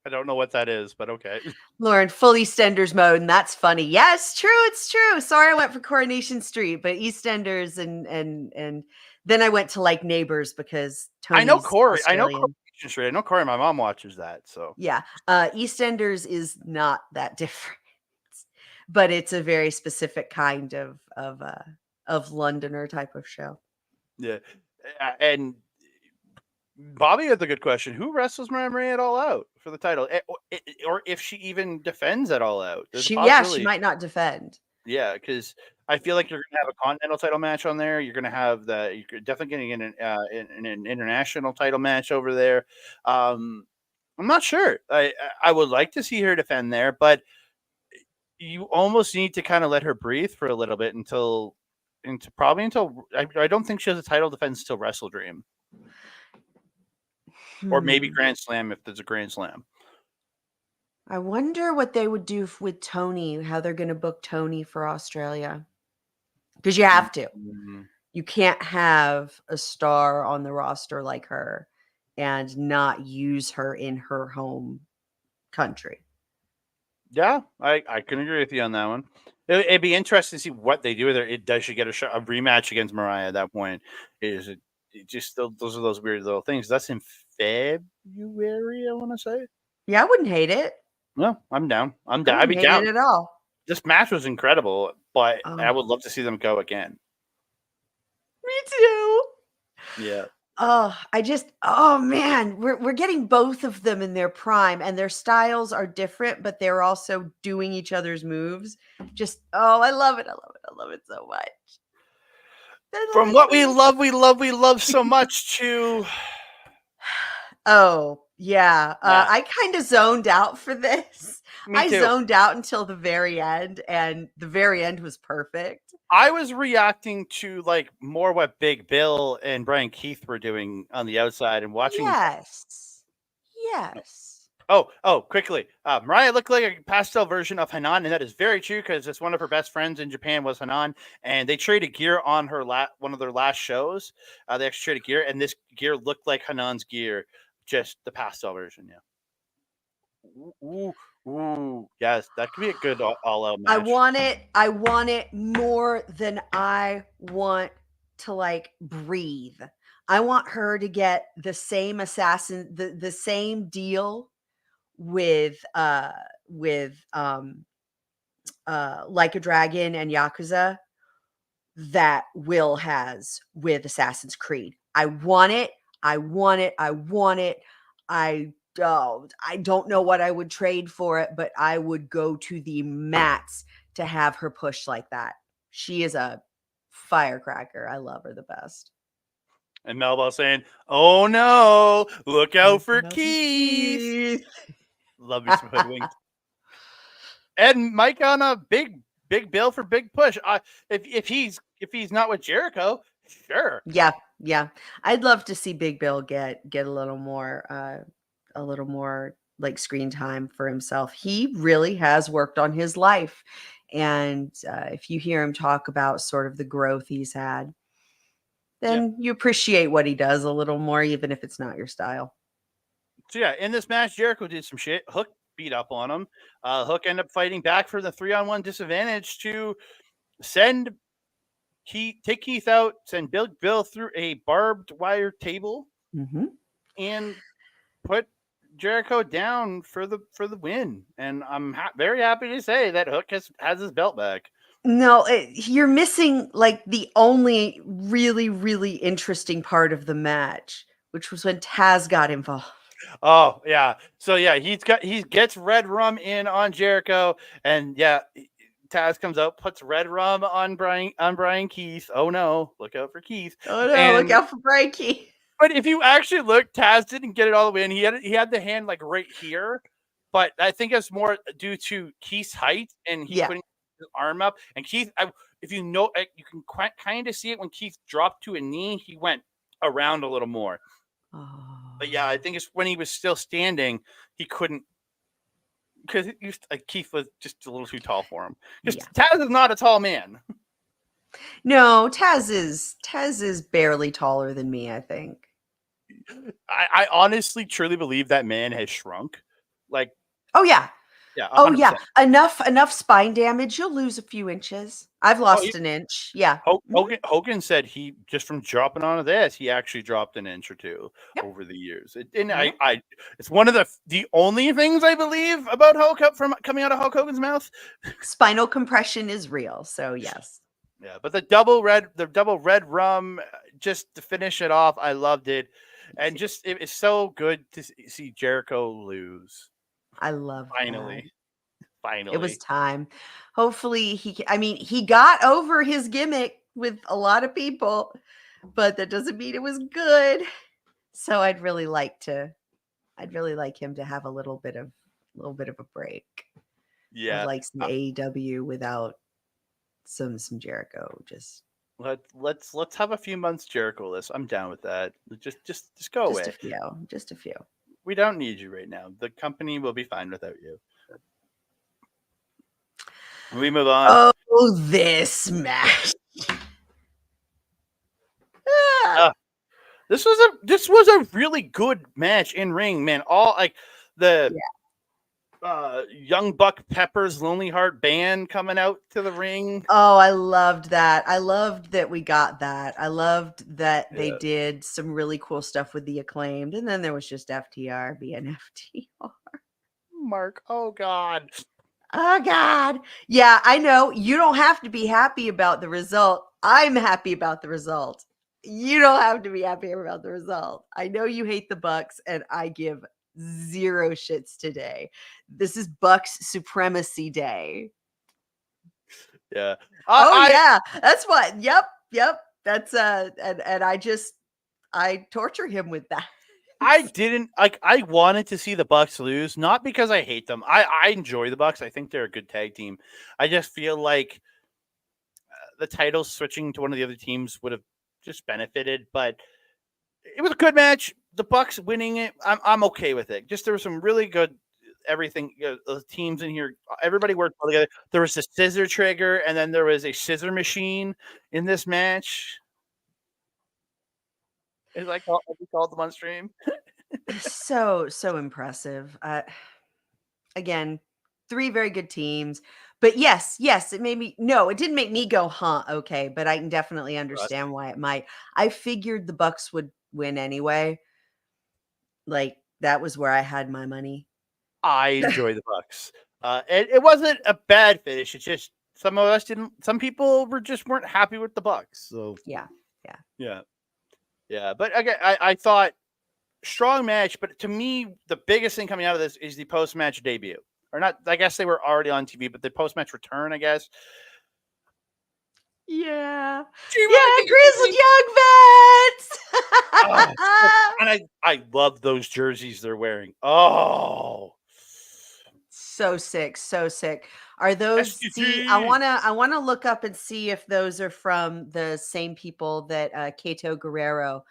I don't know what that is, but okay. Lauren, full EastEnders mode, and that's funny. Yes, true, it's true. Sorry, I went for Coronation Street, but EastEnders and then I went to like Neighbors because Tony's I know Corey. Australian. I know Coronation Street. I know Corey. My mom watches that, so yeah. EastEnders is not that different, but it's a very specific kind of Londoner type of show. Yeah, and Bobby has a good question. Who wrestles Mariah May at All Out for the title? Or if she even defends at All Out? She might not defend. Yeah, because I feel like you're going to have a continental title match on there. You're going to have you're definitely getting an international title match over there. I'm not sure. I would like to see her defend there, but you almost need to kind of let her breathe for a little bit until I don't think she has a title defense until Wrestle Dream. Or maybe Grand Slam if there's a Grand Slam. I wonder what they would do with Tony, how they're going to book Tony for Australia. Because you have to. Mm-hmm. You can't have a star on the roster like her and not use her in her home country. Yeah, I can agree with you on that one. It'd be interesting to see what they do with her. Does she get a rematch against Mariah at that point? Is it just those are those weird little things? That's in February, I want to say. Yeah, I wouldn't hate it. No, I'm down. I'd be down at all. This match was incredible, but I would love to see them go again. too. Yeah. Oh man, we're getting both of them in their prime, and their styles are different, but they're also doing each other's moves. I love it. I love it. I love it so much. I love From it what so we love so much to Oh, yeah. yeah, I kind of zoned out for this. me I too. zoned out until the very end, and the very end was perfect. I was reacting to like more what Big Bill and Brian Keith were doing on the outside and watching. Yes. Yes. Oh, quickly. Mariah looked like a pastel version of Hanan, and that is very true because it's one of her best friends in Japan was Hanan, and they traded gear on her one of their last shows. They actually traded gear, and this gear looked like Hanan's gear, just the pastel version. Yeah. Ooh. Yes, that could be a good all-out match. I want it more than I want to like breathe. I want her to get the same the same deal with Like a Dragon and Yakuza that Will has with Assassin's Creed. I want it. I want it. I want it. I don't know what I would trade for it, but I would go to the mats to have her push like that. She is a firecracker. I love her the best. And Melba saying, "Oh no, look out for Keith." Love me some hoodwinked. And Mike on a big bill for big push. If he's not with Jericho, sure. Yeah. I'd love to see Big Bill get a little more like screen time for himself. He really has worked on his life. And if you hear him talk about sort of the growth he's had, then you appreciate what he does a little more, even if it's not your style. So yeah, in this match, Jericho did some shit. Hook beat up on him. Hook ended up fighting back for the 3-on-1 disadvantage to take Keith out, send Bill through a barbed wire table, and put Jericho down for the win. And I'm very happy to say that Hook has his belt back. No, you're missing like the only really, really interesting part of the match, which was when Taz got involved. Oh yeah, so yeah, he gets red rum in on Jericho, and yeah, Taz comes out, puts red rum on Brian Keith. Oh no, look out for Keith. Oh no, look out for Brian Keith. But if you actually look, Taz didn't get it all the way in. He had the hand like right here, but I think it's more due to Keith's height, and he couldn't get his arm up. And Keith, if you know, you can kind of see it when Keith dropped to a knee, he went around a little more. But yeah, I think it's when he was still standing, he couldn't, because Keith was just a little too tall for him. Because Taz is not a tall man. No, Taz is barely taller than me, I think. I honestly, truly believe that man has shrunk. Like, oh yeah. Yeah. 100%. Oh yeah. Enough spine damage. You'll lose a few inches. I've lost an inch. Yeah. Hogan said he just from dropping onto this, he actually dropped an inch or two over the years. It's one of the only things I believe about Hulk from coming out of Hulk Hogan's mouth. Spinal compression is real. So yes. Yeah, but the double red rum, just to finish it off, I loved it, and just it's so good to see Jericho lose. I love finally. It was time. Hopefully he got over his gimmick with a lot of people, but that doesn't mean it was good. So I'd really like him to have a little bit of a break. Yeah. Like some AEW without some Jericho. Just let's have a few months Jericho list. I'm down with that. Just go away. Just a few. We don't need you right now. The company will be fine without you. We move on. Oh, this match. This was a really good match in ring, man. All like the Young Buck Pepper's Lonely Heart Band coming out to the ring. Oh, I loved that. I loved that we got that. I loved that they did some really cool stuff with the Acclaimed, and then there was just FTR being FTR. Mark, oh God. Yeah, I know. You don't have to be happy about the result. I'm happy about the result. You don't have to be happy about the result. I know you hate the Bucks, and I give zero shits today. This is Bucks supremacy day. Yeah. Oh I yeah, that's what. Yep. That's and I torture him with that. I didn't like. I wanted to see the Bucks lose, not because I hate them. I enjoy the Bucks. I think they're a good tag team. I just feel like the title switching to one of the other teams would have just benefited. But it was a good match. The Bucks winning it, I'm okay with it. Just there was some really good everything. The teams in here, everybody worked well together. There was a scissor trigger, and then there was a scissor machine in this match. Is like we called them on stream. So impressive. Again, three very good teams. But yes, it made me no, it didn't make me go, huh, okay, but I can definitely understand why it might. I figured the Bucks would win anyway. Like that was where I had my money. I enjoy the Bucks. It wasn't a bad finish. It's just some of us didn't. Some people weren't happy with the Bucks. So Yeah. yeah. But again, I thought strong match. But to me, the biggest thing coming out of this is the post match debut, or not. I guess they were already on TV, but the post match return. I guess. Yeah. GYV. Grizzled Young Vets. Oh, and I love those jerseys they're wearing. Oh, So sick, so sick. Are those see, I SGT. wanna look up and see if those are from the same people that Kato Guerrero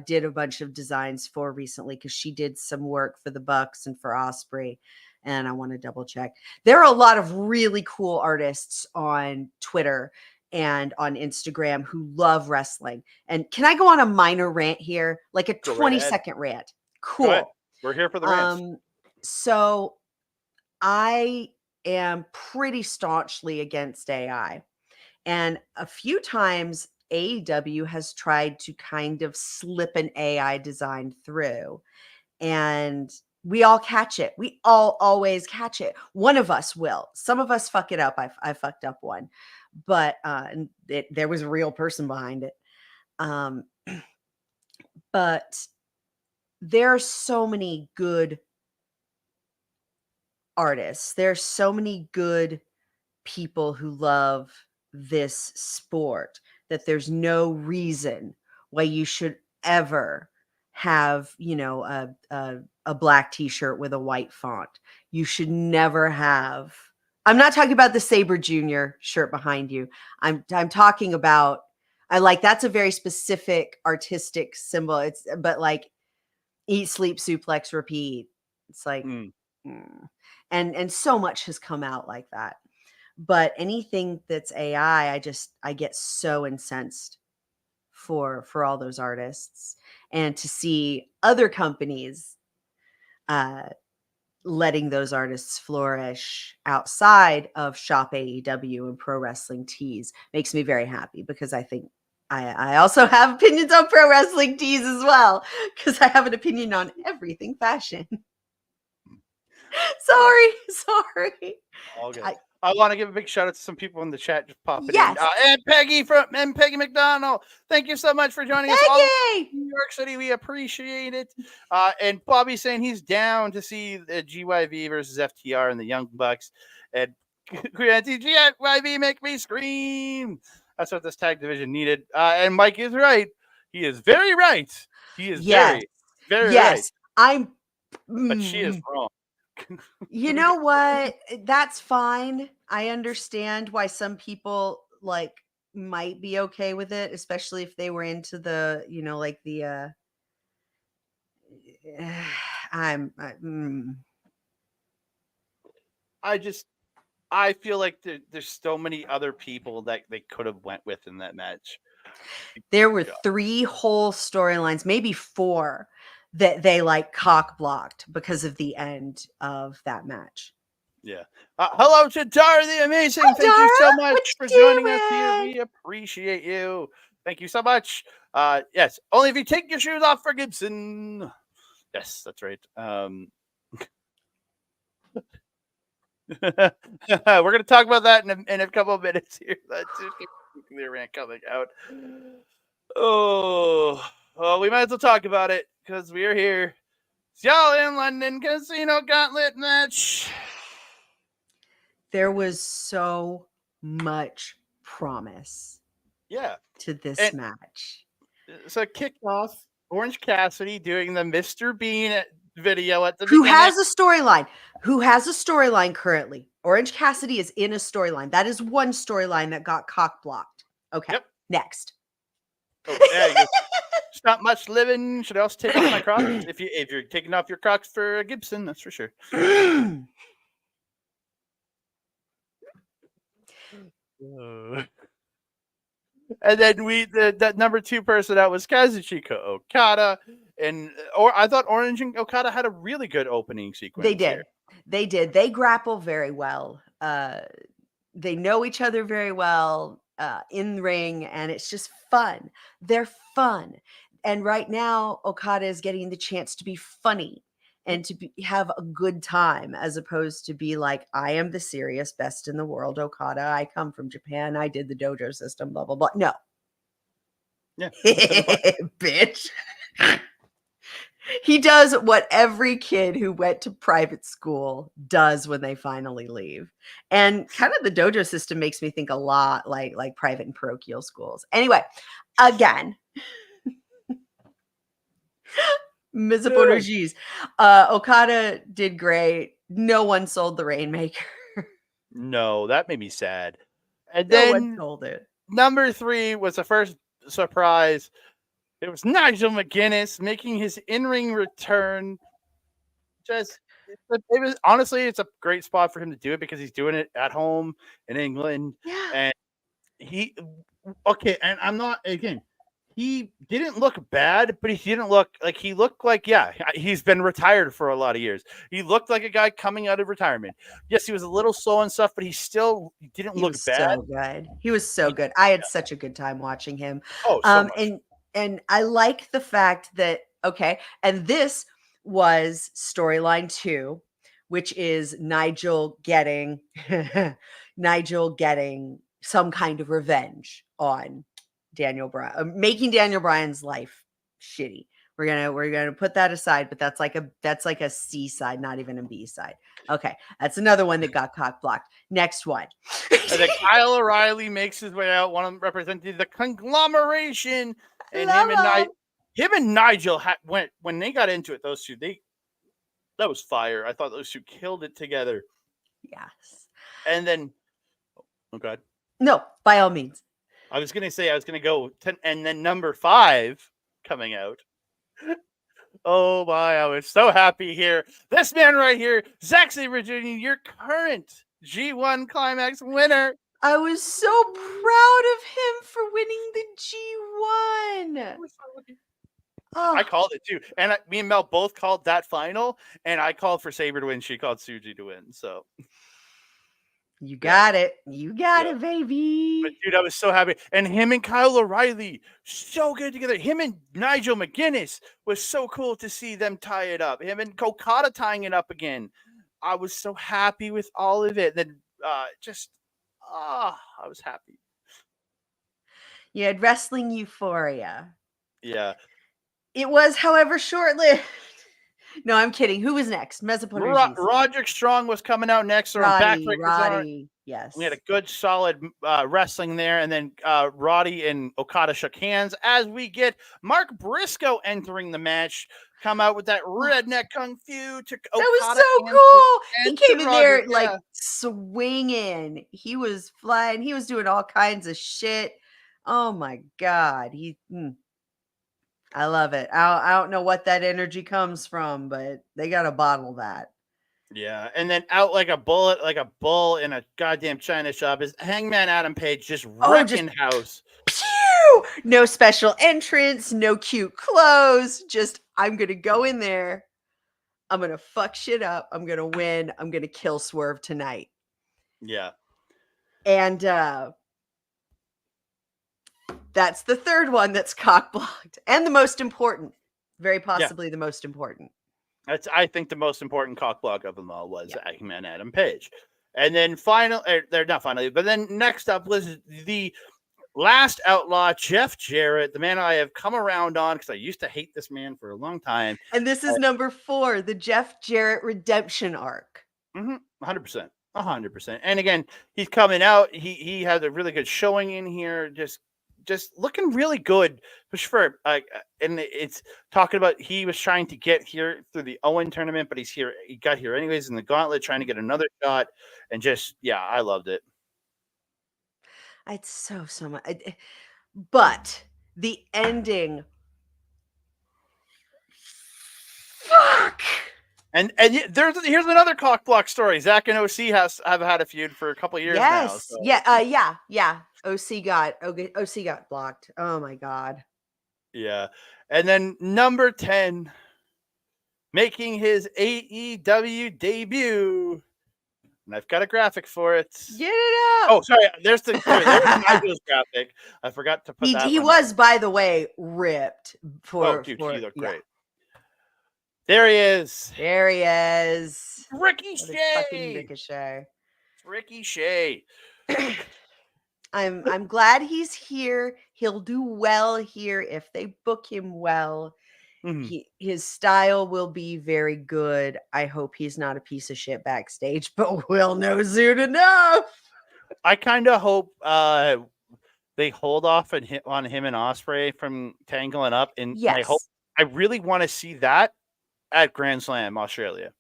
did a bunch of designs for recently because she did some work for the Bucks and for Osprey. And I want to double check. There are a lot of really cool artists on Twitter and on Instagram who love wrestling. And can I go on a minor rant here? Like a Go right ahead. 20-second rant. Go ahead. Cool. We're here for the rants. So I am pretty staunchly against AI. And a few times AEW has tried to kind of slip an AI design through. And we all catch it. We all always catch it. One of us will. Some of us fuck it up. I fucked up one. But there was a real person behind it. But there are so many good artists. There's so many good people who love this sport that there's no reason why you should ever have, a black t-shirt with a white font. You should never have. I'm not talking about the Saber Junior shirt behind you. I'm talking about I like that's a very specific artistic symbol. But like eat, sleep, suplex, repeat. It's like and so much has come out like that. But anything that's AI, I get so incensed for all those artists. And to see other companies letting those artists flourish outside of Shop AEW and Pro Wrestling Tees makes me very happy because I think I also have opinions on Pro Wrestling Tees as well because I have an opinion on everything fashion. Sorry. All good. I want to give a big shout out to some people in the chat just popping Yes. in. And Peggy McDonald. Thank you so much for joining us all in New York City. We appreciate it. And Bobby's saying he's down to see the GYV versus FTR and the Young Bucks. And GYV make me scream. That's what this tag division needed. And Mike is right. He is very right. He is very right. But she is wrong. You know what? That's fine. I understand why some people like might be okay with it, especially if they were into the, like the I feel like there's so many other people that they could have went with in that match. There were 3 whole storylines, maybe 4 that they like cock blocked because of the end of that match. Yeah. Hello to Dara the Amazing. Hi, Thank you so Dara. much What for you joining us here. doing? We appreciate you. Thank you so much. Yes, only if you take your shoes off for Gibson. Yes, that's right. We're going to talk about that in a couple of minutes here. That's just a nuclear rant coming out. Oh, well, we might as well talk about it because we're here. It's the All In London Casino Gauntlet match. There was so much promise Yeah. to this And match. so kicked off Orange Cassidy doing the Mr. Bean video at the Who beginning. has a storyline? Who has a storyline currently? Orange Cassidy is in a storyline. That is one storyline that got cock blocked. Okay. Yep. Next. Oh, yeah, he goes, "It's not much living. Should I also take off my Crocs? If you're taking off your Crocs for Gibson, that's for sure." And then that number 2 person out was Kazuchika Okada, and I thought Orange and Okada had a really good opening sequence. They did. Here. They did. They grapple very well. They know each other very well in the ring, and it's just fun. They're fun. And right now, Okada is getting the chance to be funny and to have a good time, as opposed to be like, I am the serious best in the world, Okada. I come from Japan. I did the dojo system, blah, blah, blah. No. Yeah. Bitch. He does what every kid who went to private school does when they finally leave. And kind of the dojo system makes me think a lot like private and parochial schools. Anyway, again, Mizuponoji's. Okada did great. No one sold the Rainmaker. No, that made me sad. And No one then sold it. number 3 was the first surprise. It was Nigel McGuinness making his in-ring return. Just it was honestly, it's a great spot for him to do it because he's doing it at home in England. Yeah. And and I'm not, again, he didn't look bad, but he looked like, yeah, he's been retired for a lot of years. He looked like a guy coming out of retirement. Yes, he was a little slow and stuff, but he didn't look bad. So good. He was so good. I had such a good time watching him. Oh, so much. And I like the fact that, okay, and this was storyline 2, which is Nigel getting some kind of revenge on Daniel Bryan, making Daniel Bryan's life shitty. We're gonna put that aside, but that's like a C side, not even a B side. Okay, that's another one that got cock blocked. Next one. And then Kyle O'Reilly makes his way out. One of them representing the conglomeration, and him and Nigel when they got into it. Those two, that was fire. I thought those two killed it together. Yes. And then, oh god, no, by all means. I was gonna go 10, and then number 5 coming out. Oh my, I was so happy here. This man right here, Zack Sabre Jr., your current G1 Climax winner. I was so proud of him for winning the G1. Oh. I called it too. And me and Mel both called that final, and I called for Sabre to win. She called Suji to win. So you got it. You got it, baby. But dude, I was so happy. And him and Kyle O'Reilly, so good together. Him and Nigel McGuinness was so cool to see them tie it up. Him and Okada tying it up again. I was so happy with all of it. Then I was happy. You had wrestling euphoria. Yeah. It was, however, short-lived. No, I'm kidding. Who was next? Roderick Strong was coming out next. Roddy, yes. We had a good, solid wrestling there. And then Roddy and Okada shook hands as we get Mark Briscoe entering the match. Come out with that redneck kung fu to Okada. That was so cool. He came in there like swinging. He was flying. He was doing all kinds of shit. Oh my God. I love it. I don't know what that energy comes from, but they got to bottle that. Yeah, and then out like a bullet, like a bull in a goddamn China shop is Hangman Adam Page just wrecking house. Pew! No special entrance, no cute clothes. Just, I'm going to go in there. I'm going to fuck shit up. I'm going to win. I'm going to kill Swerve tonight. Yeah. And that's the third one that's cock blocked. And the most important. Very possibly the most important. I think the most important cock block of them all was Hangman Adam Page. And then not finally, but then next up was the last outlaw, Jeff Jarrett, the man I have come around on because I used to hate this man for a long time. And this is number 4, the Jeff Jarrett redemption arc. 100%. 100%. And again, he's coming out. He had a really good showing in here. Just looking really good. For and it's talking about he was trying to get here through the Owen tournament, but he got here anyways in the gauntlet, trying to get another shot. And I loved it. It's so much. But the ending. Fuck. And here's another cock block story. Zach and OC have had a feud for a couple of years now. Yes. So. Yeah. OC got blocked. Oh my god. Yeah. And then number 10, making his AEW debut. And I've got a graphic for it. Get it up. Oh, sorry. There's Nigel's graphic. I forgot to put that. He was, by the way, ripped for. He looked great. There he is. There he is. Ricochet. Fucking Ricochet. Ricochet. I'm glad he's here. He'll do well here if they book him well. His style will be very good. I hope he's not a piece of shit backstage, but we'll know soon enough. I kind of hope they hold off on him and Ospreay from tangling up, and yes. I really want to see that at Grand Slam Australia.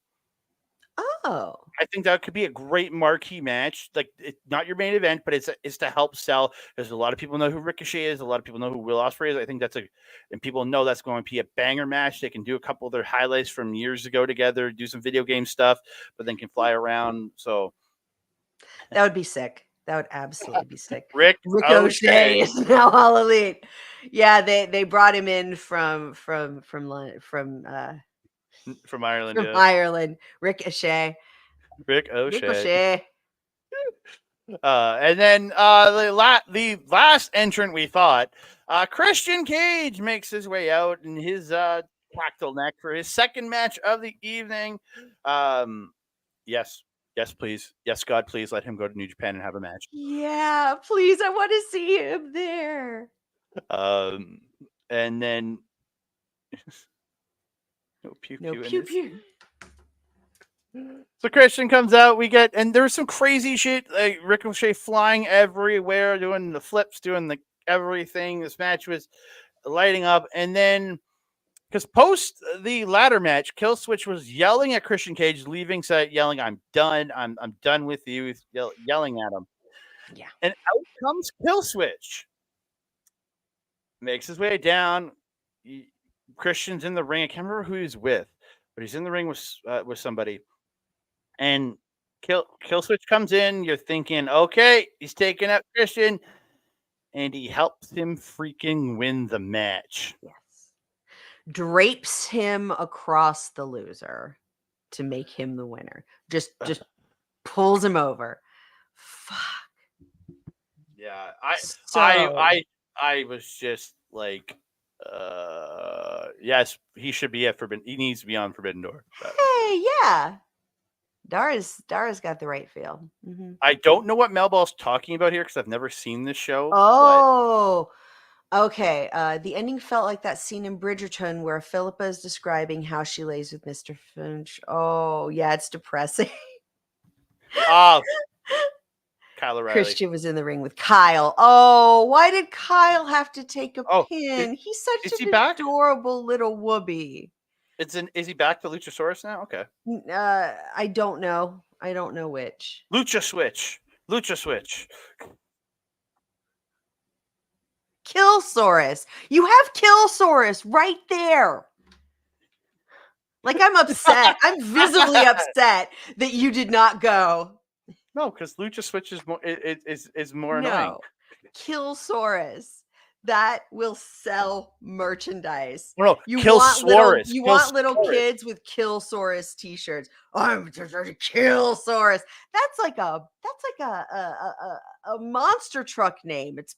Oh, I think that could be a great marquee match. Like, it's not your main event, but it's to help sell. There's a lot of people know who Ricochet is. A lot of people know who Will Ospreay is. I think and people know that's going to be a banger match. They can do a couple of their highlights from years ago together, do some video game stuff, but then can fly around. So that would be sick. That would absolutely be sick. Ricochet is now All Elite. Yeah, they brought him in from Ireland. From Ireland. Ricochet. And then the last entrant we thought, Christian Cage makes his way out in his tactile neck for his second match of the evening. Yes, please. Yes, God, please let him go to New Japan and have a match. Yeah, please. I want to see him there. And then no pew. So Christian comes out, and there's some crazy shit, like Ricochet flying everywhere, doing the flips, doing the everything. This match was lighting up, and then because post the ladder match, Killswitch was yelling at Christian Cage, leaving set, yelling, "I'm done. I'm done with you," yelling at him. Yeah. And out comes Killswitch. Makes his way down. Christian's in the ring. I can't remember who he's with, but he's in the ring with somebody. And Killswitch comes in. You're thinking, okay, he's taking out Christian, and he helps him freaking win the match. Yes. Drapes him across the loser to make him the winner. Just pulls him over. Fuck. Yeah, I was just like, yes, he should be at Forbidden. He needs to be on Forbidden Door. But. Hey, yeah. Dara's got the right feel. Mm-hmm. I don't know what Melball's talking about here because I've never seen this show. Oh, okay. The ending felt like that scene in Bridgerton where Philippa is describing how she lays with Mr. Finch. Oh, yeah, it's depressing. Oh, Kyle O'Reilly. Christian was in the ring with Kyle. Oh, why did Kyle have to take a pin? He's such an adorable little whoopee. Is he back to Luchasaurus now? Okay. I don't know. I don't know which. Lucha Switch. Killsaurus. You have Killsaurus right there. Like, I'm upset. I'm visibly upset that you did not go. No, because Lucha Switch is more annoying. Killsaurus. That will sell merchandise. No, you Killsaurus. You want little kids with Killsaurus t-shirts. I'm just a Killsaurus. That's like a monster truck name. It's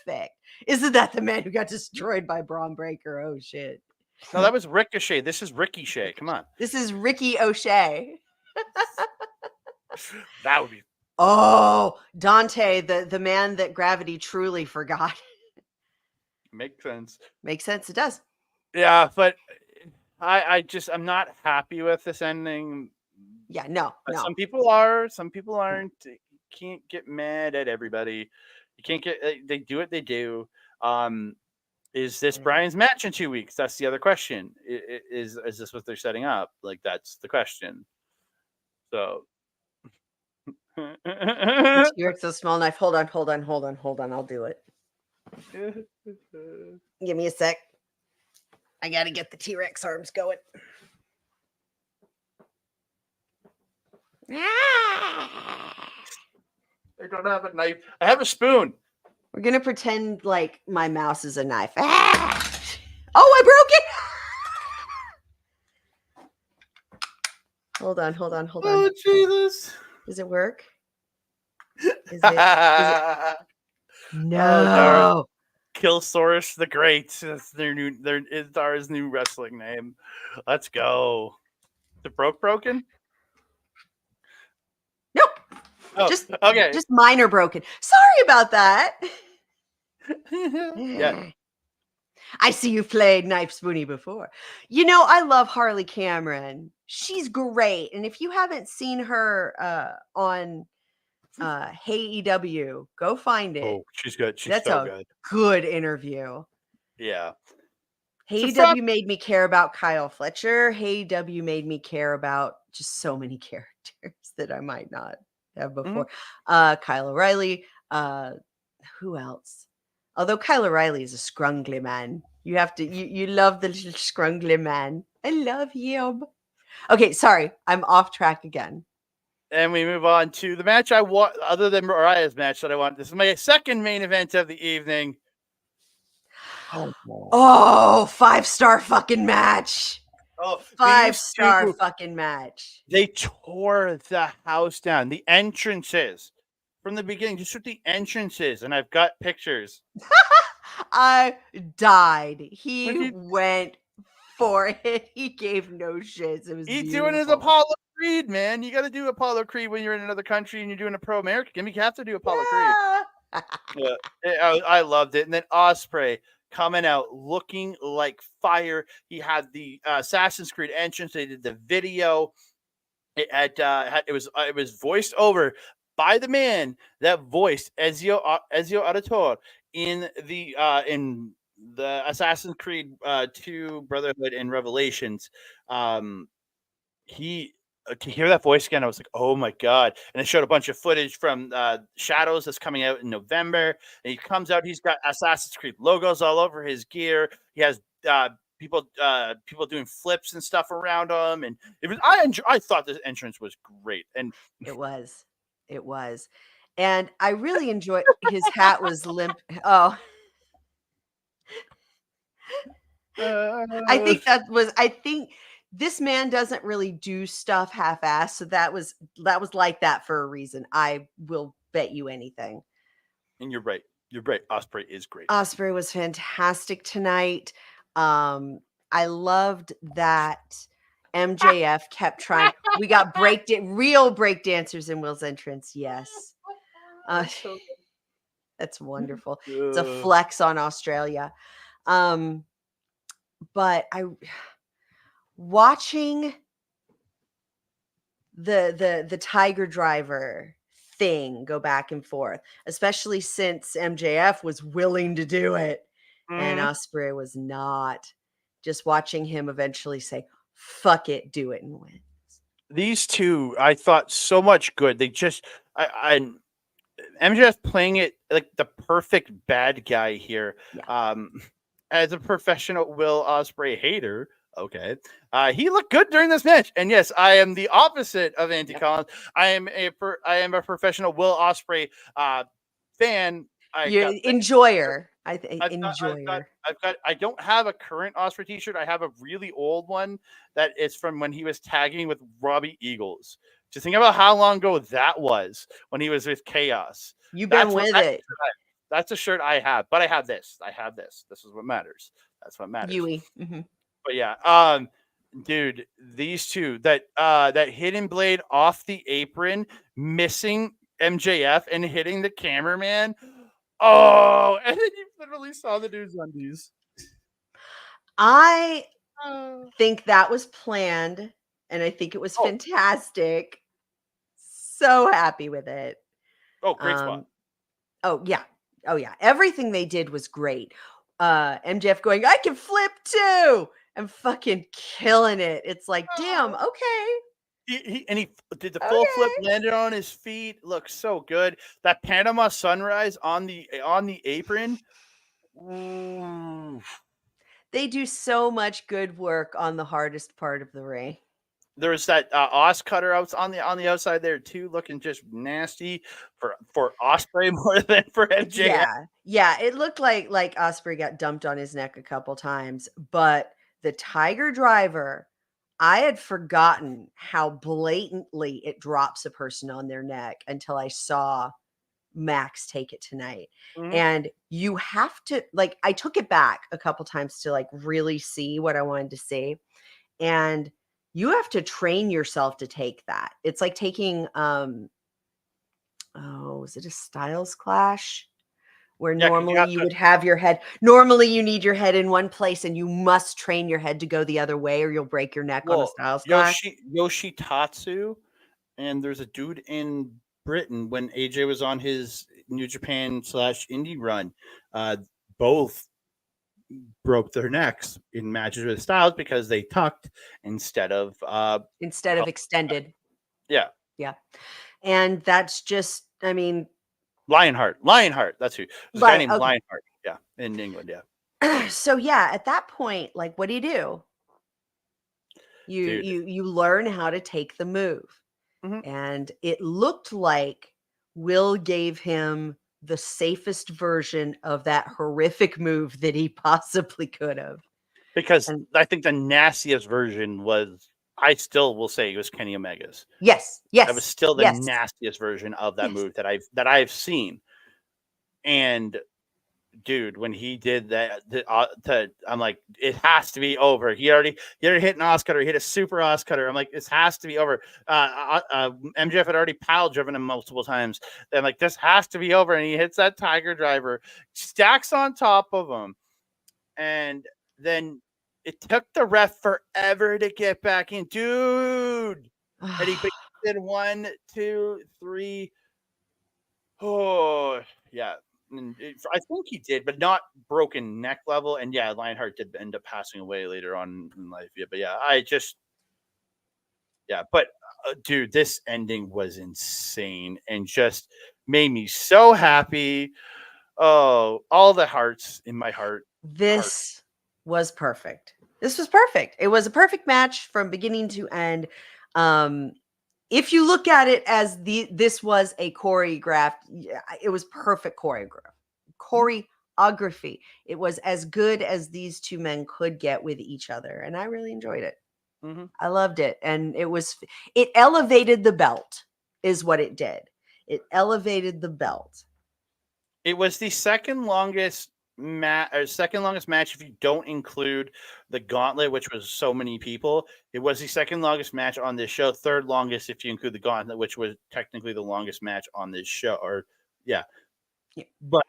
perfect. Isn't that the man who got destroyed by Braun Breaker? Oh shit. No, that was Ricochet. This is Ricochet. Come on. This is Ricky O'Shea. That would be Oh, Dante, the man that gravity truly forgot. Makes sense. Makes sense. It does. Yeah, but I'm not happy with this ending. Yeah, no. Some people are, some people aren't. You can't get mad at everybody. You can't get. They do what they do. Is this Brian's match in 2 weeks? That's the other question. Is this what they're setting up? Like, that's the question. So. The T-Rex a small knife. Hold on. I'll do it. Give me a sec. I gotta get the T-Rex arms going. I don't have a knife. I have a spoon. We're gonna pretend like my mouse is a knife. Oh, I broke it. Hold on. Oh, Jesus. Does it work? Is it? Oh, No. Killsaurus the Great. That's Dara's new wrestling name. Let's go. Is it broken? Nope. Oh, Just okay. Just minor broken. Sorry about that. Yeah. I see you've played Knife Spoony before. You know, I love Harley Cameron. She's great. And if you haven't seen her on AEW, go find it. Oh, she's good. She's That's so a good. good interview. Yeah. AEW made me care about Kyle Fletcher. AEW made me care about just so many characters that I might not have before. Kyle O'Reilly. Who else? Although Kyle O'Reilly is a scrungly man. You have to, you love the little scrungly man. I love him. Okay, sorry. I'm off track again. And we move on to the match I want, other than Mariah's match that I want. This is my second main event of the evening. Oh, 5-star fucking match. Oh, 5-star fucking match. They tore the house down. The entrances from the beginning, just with the entrances, and I've got pictures. I died. He went for it. He gave no shits. It was He's doing his Apollo Creed, man. You got to do Apollo Creed when you're in another country and you're doing a pro American gimmick. You have to do Apollo Creed. Yeah, I loved it. And then Ospreay coming out looking like fire. He had the Assassin's Creed entrance. They did the video. It was voiced over by the man that voiced Ezio Auditore in the Assassin's Creed 2 Brotherhood and Revelations. To hear that voice again, I was like, oh my God. And it showed a bunch of footage from Shadows that's coming out in November. And he comes out, he's got Assassin's Creed logos all over his gear. He has people doing flips and stuff around him. And I thought this entrance was great. And it was. And I really enjoyed his hat was limp. Oh. I think this man doesn't really do stuff half-assed, so that was like that for a reason. I will bet you anything. And you're right. Ospreay is great. Ospreay was fantastic tonight. I loved that MJF kept trying. We got real break dancers in Will's entrance. Yes. That's wonderful. It's a flex on Australia. But watching the Tiger Driver thing go back and forth, especially since MJF was willing to do it and Ospreay was not. Just watching him eventually say, fuck it, do it and win. These two, I thought so much good. They just, MJF playing it like the perfect bad guy here. Yeah. As a professional Will Ospreay hater, okay, he looked good during this match. And yes, I am the opposite of Andy Collins. I am a professional Will Ospreay fan. Enjoyer. I don't have a current Ospreay t-shirt. I have a really old one that is from when he was tagging with Robbie Eagles. Just think about how long ago that was when he was with Chaos. You've been with it. That's a shirt I have, but I have this. This is what matters. That's what matters. Yui. Mm-hmm. But yeah, dude, these two that hidden blade off the apron, missing MJF and hitting the cameraman. Oh, and then you literally saw the dude's undies. I Oh, think that was planned, and I think it was Oh. fantastic. So happy with it. great spot. Oh yeah. Oh yeah. Everything they did was great. MJF going, I can flip too, and fucking killing it. It's like, damn, Oh. okay. He did the full flip, landed on his feet, looked so good. That Panama Sunrise on the apron. Ooh. They do so much good work on the hardest part of the ring. There was that Os cutter out on the outside there too, looking just nasty for Osprey more than for MJF. Yeah. It looked like Osprey got dumped on his neck a couple times, but the Tiger Driver, I had forgotten how blatantly it drops a person on their neck until I saw Max take it tonight. Mhm. And you have to, like, I took it back a couple times to like really see what I wanted to see. And you have to train yourself to take that. It's like taking is it a Styles Clash? Where Yeah, 'cause you normally have you to. would have your head. Normally you need your head in one place and you must train your head to go the other way or you'll break your neck on a Well, Styles Clash. Yoshitatsu, and there's a dude in Britain when AJ was on his New Japan / indie run. Both broke their necks in matches with Styles because they tucked instead of Instead of extended. yeah. Yeah. And that's just, I mean, Lionheart. That's who. There's a guy named okay. Lionheart. Yeah, in England. Yeah, So yeah, at that point, like, what do? dude. You learn how to take the move. Mhm. And it looked like Will gave him the safest version of that horrific move that he possibly could have. Because And I think the nastiest version was. I still will say it was Kenny Omega's. yes, That was yes, still the yes, nastiest version of that yes. move that I've seen. And dude, when he did that, I'm like, it has to be over. He already hit an Os cutter, he hit a super Os cutter. I'm like, this has to be over. MJF had already pile driven him multiple times. I'm like, this has to be over. And he hits that Tiger Driver, stacks on top of him, and then it took the ref forever to get back in, dude. And he did 1, 2, 3. Oh yeah. And I think he did, but not broken neck level. And yeah, Lionheart did end up passing away later on in life. Yeah, but yeah, but dude, this ending was insane and just made me so happy. Oh, all the hearts in my heart. This was perfect. This was perfect. It was a perfect match from beginning to end. If you look at it as this was a choreographed, it was perfect choreography. It was as good as these two men could get with each other, and I really enjoyed it. Mm-hmm. I loved it, and it elevated the belt, is what it did. It elevated the belt. It was the second longest match if you don't include the gauntlet, which was so many people. It was the second longest match on this show, third longest if you include the gauntlet, which was technically the longest match on this show. Yeah. But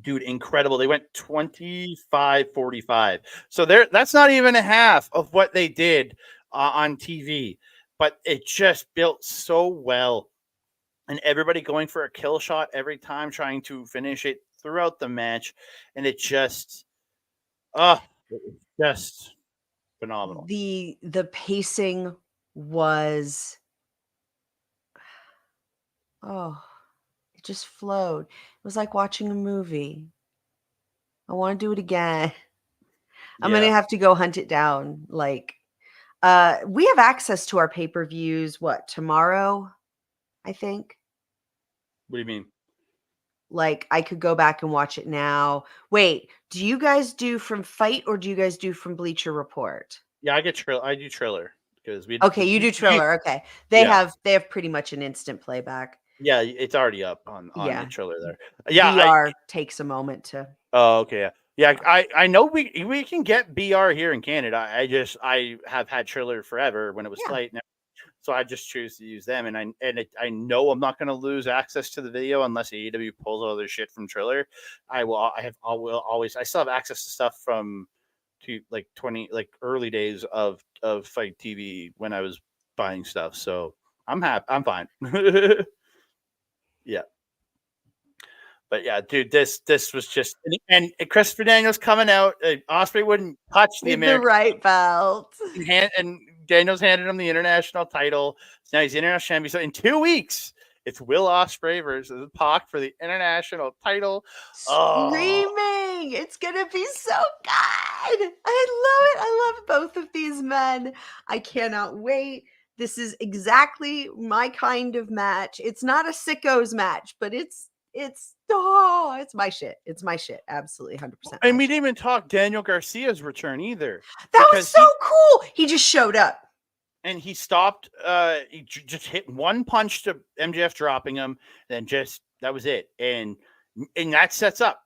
dude, incredible. They went 25-45. So that's not even a half of what they did on TV, but it just built so well. And everybody going for a kill shot every time, trying to finish it throughout the match. And it just, it was just phenomenal. The pacing was, it just flowed. It was like watching a movie. I want to do it again. I'm going to have to go hunt it down. Like, we have access to our pay-per-views, tomorrow, I think. What do you mean? Like, I could go back and watch it now. Wait, do you guys do from Fight or do you guys do from Bleacher Report? Yeah, I do Triller because we. Okay, you do Triller. Okay, they have pretty much an instant playback. Yeah, it's already up on the Triller there. Yeah, BR takes a moment to. Oh, okay. Yeah, I know we can get BR here in Canada. I have had Triller forever when it was Flight. So I just choose to use them, and I know I'm not going to lose access to the video unless AEW pulls all their shit from Triller. I will always I still have access to stuff from like 20 like early days of Fight TV when I was buying stuff. So I'm happy. I'm fine. Yeah. But yeah, dude, this was just and Christopher Daniels coming out. Osprey wouldn't touch the With the American right belt. and Daniels handed him the international title. So now he's the international champion. So in 2 weeks, it's Will Ospreay versus Pac for the international title. Oh, Screaming. It's gonna be so good. I love it. I love both of these men. I cannot wait. This is exactly my kind of match. It's not a sickos match, but it's my shit. It's my shit. Absolutely 100%. and my we shit. didn't even talk Daniel Garcia's return either. That was because so cool. He just showed up. And he stopped. He just hit one punch to MJF dropping him, then just that was it. And that sets up.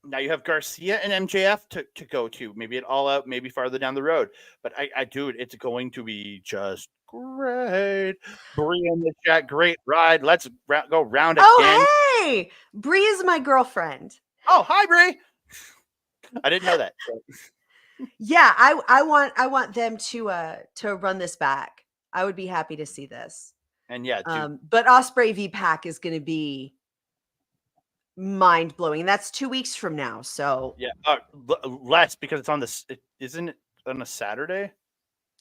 Now you have Garcia and MJF to go to. Maybe it all out, maybe farther down the road. But I do it. It's going to be just great. Brie in the chat, great ride. Let's go round again. Oh, hey, Bree is my girlfriend. Oh, hi, Brie. I didn't know that. Yeah, I want them to run this back. I would be happy to see this. And yeah, dude. But Osprey v Pac is going to be mind blowing. That's 2 weeks from now. So Yeah, less because it's on this. Isn't it on a Saturday?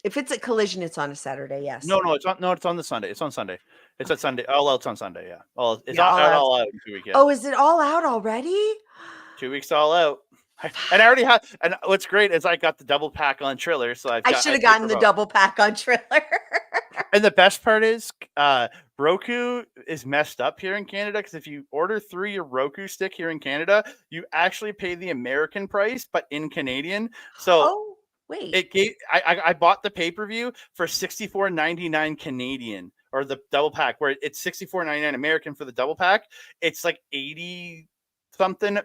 if it's at Collision, it's on a Saturday. Yes. No, it's on the Sunday. It's on Sunday. It's at Sunday. All out's on Sunday. Yeah. It's Yeah, all out in 2 weeks. Yeah. Oh, is it all out already? 2 weeks all out. And I already have. And what's great is I got the double pack on Triller, so I should have gotten the double pack on Triller. And the best part is, Roku is messed up here in Canada because if you order through your Roku stick here in Canada, you actually pay the American price, but in Canadian. So Oh, wait. it gave. I bought the pay-per-view for $64.99 Canadian, or the double pack, where it's $64.99 American for the double pack. It's like 80 something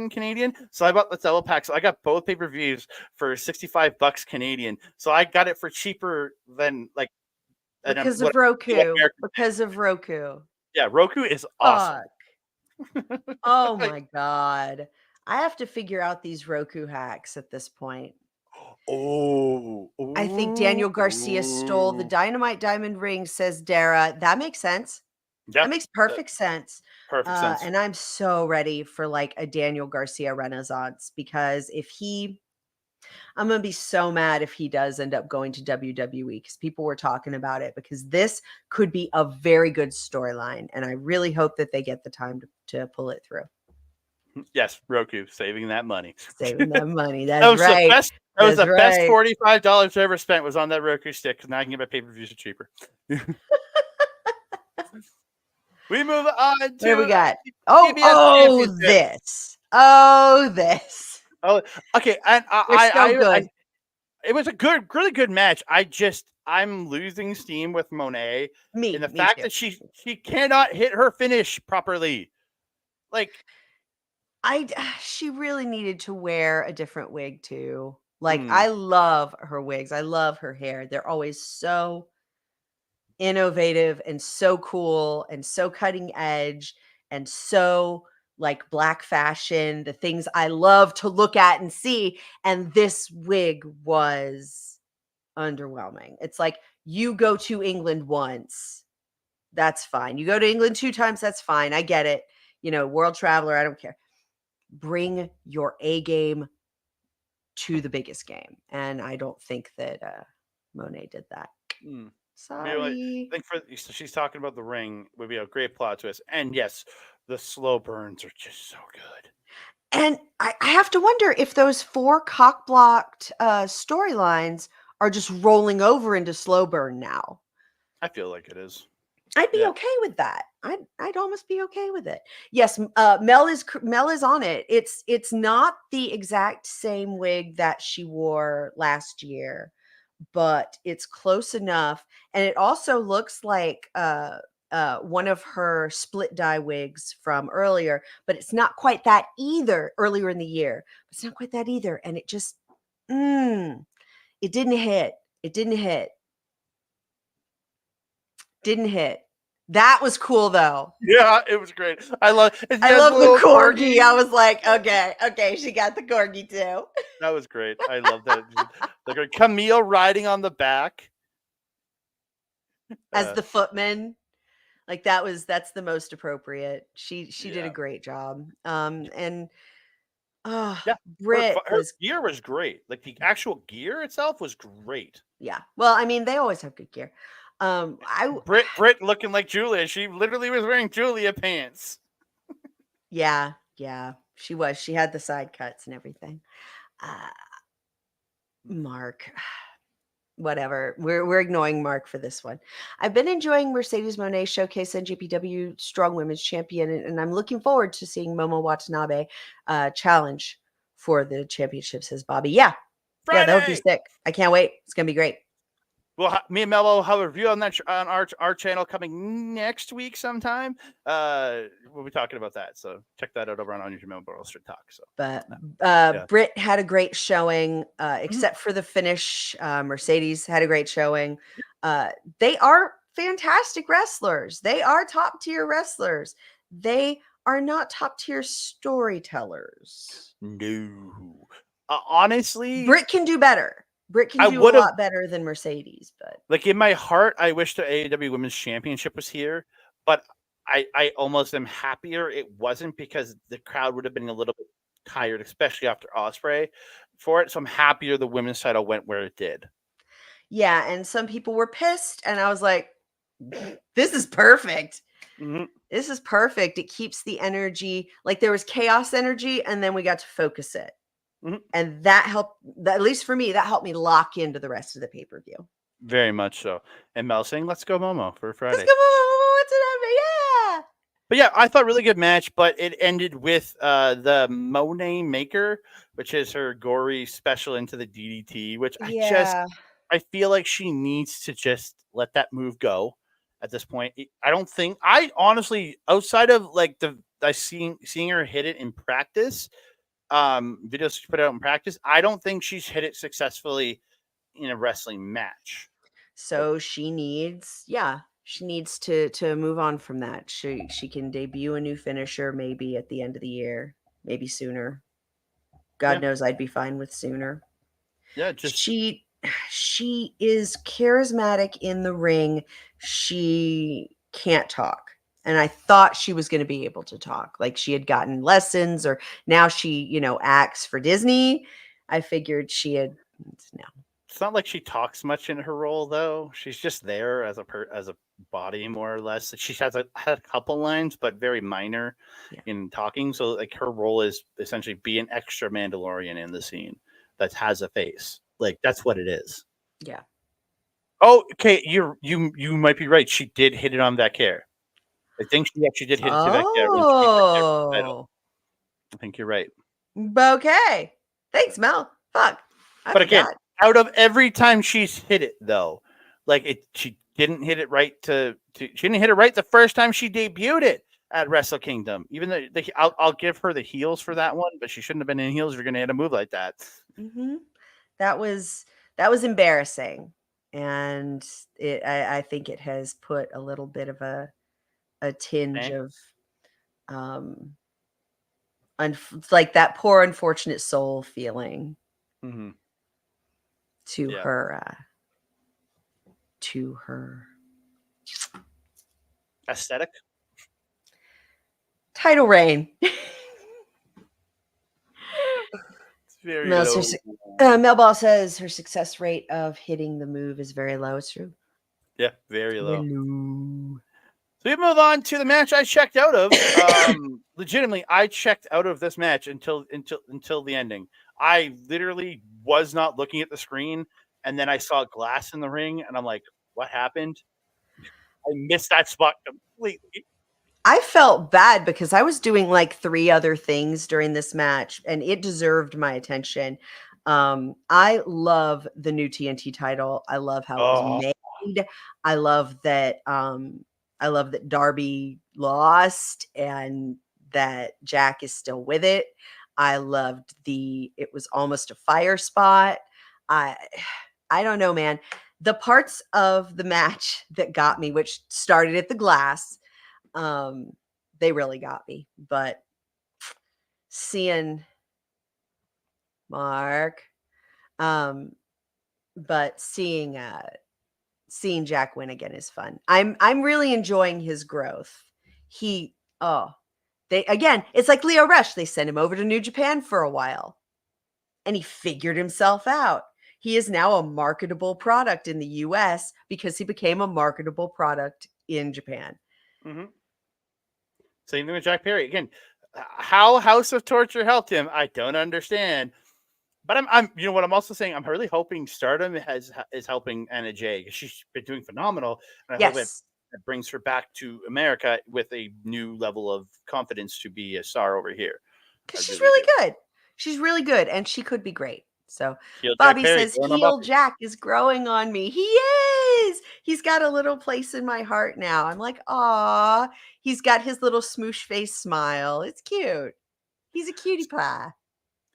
Canadian. So I bought the double pack. So I got both pay-per-views for $65 Canadian. So I got it for cheaper than like because of Roku. Because of Roku. Yeah, Roku is awesome. Oh my God. I have to figure out these Roku hacks at this point. Oh, I think Daniel Garcia stole the Dynamite Diamond ring, says Dara. That makes sense. Yeah, that makes perfect sense. Perfect sense. And I'm so ready for like a Daniel Garcia renaissance, because I'm going to be so mad if he does end up going to WWE, because people were talking about it, because this could be a very good storyline. And I really hope that they get the time to pull it through. Yes, Roku, saving that money. Saving that money. That's right. That was the best $45 I ever spent was on that Roku stick, because now I can get my pay-per-views for cheaper. We move on to... What do we got? This. Oh, okay. And good. It was a really good match. I'm losing steam with Monet. And the fact that she cannot hit her finish properly. Like, she really needed to wear a different wig too. Like, I love her wigs. I love her hair. They're always so innovative and so cool and so cutting edge and so like black fashion, the things I love to look at and see. And this wig was underwhelming. It's like, you go to England once, that's fine. You go to England 2 times, that's fine. I get it. World traveler, I don't care. Bring your A game to the biggest game. And I don't think that Monet did that. Sorry. I think she's talking about the ring would be a great plot twist. And yes, the slow burns are just so good. And I have to wonder if those 4 cock-blocked storylines are just rolling over into slow burn now. I feel like it is. I'd be okay with that. I'd almost be okay with it. Yes, Mel is on it. It's not the exact same wig that she wore last year, but it's close enough. And it also looks like one of her split dye wigs from earlier, but it's not quite that either. Earlier in the year, it's not quite that either. And it just, it didn't hit. It didn't hit. Didn't hit. That was cool though. Yeah, it was great. I love the corgi. I was like, okay, she got the corgi too. That was great. I love that. Like Camille riding on the back. As the footman. Like that's the most appropriate. She did a Yeah. great job. Yeah, Britt her was gear was great. Like the actual gear itself was great. yeah. Well, I mean, they always have good gear. I Britt looking like Julia. She literally was wearing Julia pants. yeah, she was. She had the side cuts and everything. Mark, whatever. We're ignoring Mark for this one. I've been enjoying Mercedes Moné showcase NJPW Strong Women's Champion, and I'm looking forward to seeing Momo Watanabe challenge for the championship. Says Bobby. Yeah, that would be Friday. sick. I can't wait. It's gonna be great. Well, me and Mel will have a review on that on our channel coming next week sometime. We'll be talking about that, so check that out over on Your Mel Street Talk. So, But Yeah. Britt had a great showing, except for the finish. Mercedes had a great showing. They are fantastic wrestlers. They are top tier wrestlers. They are not top tier storytellers. no, honestly, Britt can do better. Britt can I do a would've- lot better than Mercedes, but like in my heart, I wish the AEW Women's Championship was here, but I almost am happier it wasn't because the crowd would have been a little bit tired, especially after Osprey for it. So I'm happier the women's title went where it did. yeah, and some people were pissed, and I was like, this is perfect. Mhm. This is perfect. It keeps the energy, like there was chaos energy, and then we got to focus it. Mhm. And that helped, at least for me, that helped me lock into the rest of the pay-per-view. Very much so. And Mel saying, "Let's go, Momo, for Friday." Let's go, what's it happening? Yeah. But yeah, I thought really good match, but it ended with the Monet Maker, which is her gory special into the DDT, which I feel like she needs to just let that move go at this point. I honestly, outside of like seeing her hit it in practice, videos she put out in practice, I don't think she's hit it successfully in a wrestling match. So she needs to move on from that. She can debut a new finisher maybe at the end of the year, maybe sooner. God Yeah. knows I'd be fine with sooner. Yeah, just She is charismatic in the ring. She can't talk. And I thought she was going to be able to talk. Like she had gotten lessons, or now she, acts for Disney. I figured she had no. it's not like she talks much in her role though. She's just there as a body more or less. She had a couple lines, but very minor in talking. So like her role is essentially be an extra Mandalorian in the scene that has a face. Like that's what it is. Yeah. Oh, okay. You might be right. She did hit it on Vacare. I think she actually did hit it to Vacare when she beat Vacare for the title. I think you're right. Okay. Thanks, Mel. Fuck. But again, out of every time she's hit it, though, she didn't hit it right she didn't hit it right the first time she debuted it at Wrestle Kingdom. Even though I'll give her the heels for that one, but she shouldn't have been in heels if you're going to hit a move like that. Mm-hmm. That was embarrassing, and I think it has put a little bit of a tinge of like that poor unfortunate soul feeling to her aesthetic. Title reign. Very low. Melball says her success rate of hitting the move is very low. It's true. Yeah, very low. Hello. So we move on to the match I checked out of. Legitimately, I checked out of this match until the ending. I literally was not looking at the screen, and then I saw glass in the ring, and I'm like, "What happened?" I missed that spot completely. I felt bad because I was doing like 3 other things during this match, and it deserved my attention. I love the new TNT title. I love how it was made. I love that Darby lost and that Jack is still with it. I loved it was almost a fire spot. I don't know, man. The parts of the match that got me, which started at the glass, they really got me. But seeing Mark, um, but seeing Jack win again is fun. I'm really enjoying his growth. He they again, it's like Leo Rush. They sent him over to New Japan for a while, and he figured himself out. He is now a marketable product in the US because he became a marketable product in Japan. Mm-hmm. Same thing with Jack Perry. Again, how House of Torture helped him, I don't understand. But I'm you know what I'm also saying, I'm really hoping Stardom is helping Anna Jay, because she's been doing phenomenal, and I hope Yes, it brings her back to America with a new level of confidence to be a star over here. because I she's really do. really good. She's really good, and she could be great. So Heel Jack Bobby Perry says, going on heel Buffy. Jack is growing on me. He is. He's got a little place in my heart now. I'm like, aw. He's got his little smoosh face smile. It's cute. He's a cutie pie.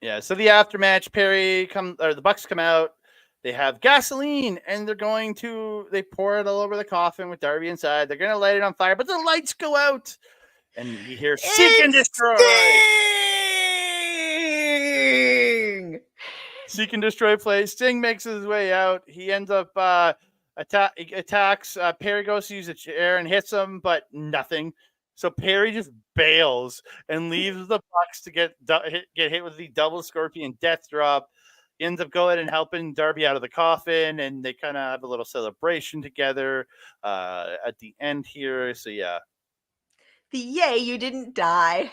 Yeah, so the aftermatch, the Bucks come out. They have gasoline, and they pour it all over the coffin with Darby inside. They're gonna light it on fire, but the lights go out, and we hear "Seek and It's Destroy." Sting! Seek and Destroy plays. Sting makes his way out. He ends up attacks. Perry goes to use a chair and hits him, but nothing. So Perry just bails and leaves the Bucks to get hit with the double Scorpion Death Drop. He ends up going and helping Darby out of the coffin, and they kind of have a little celebration together at the end here. So yeah, The yay, you didn't die.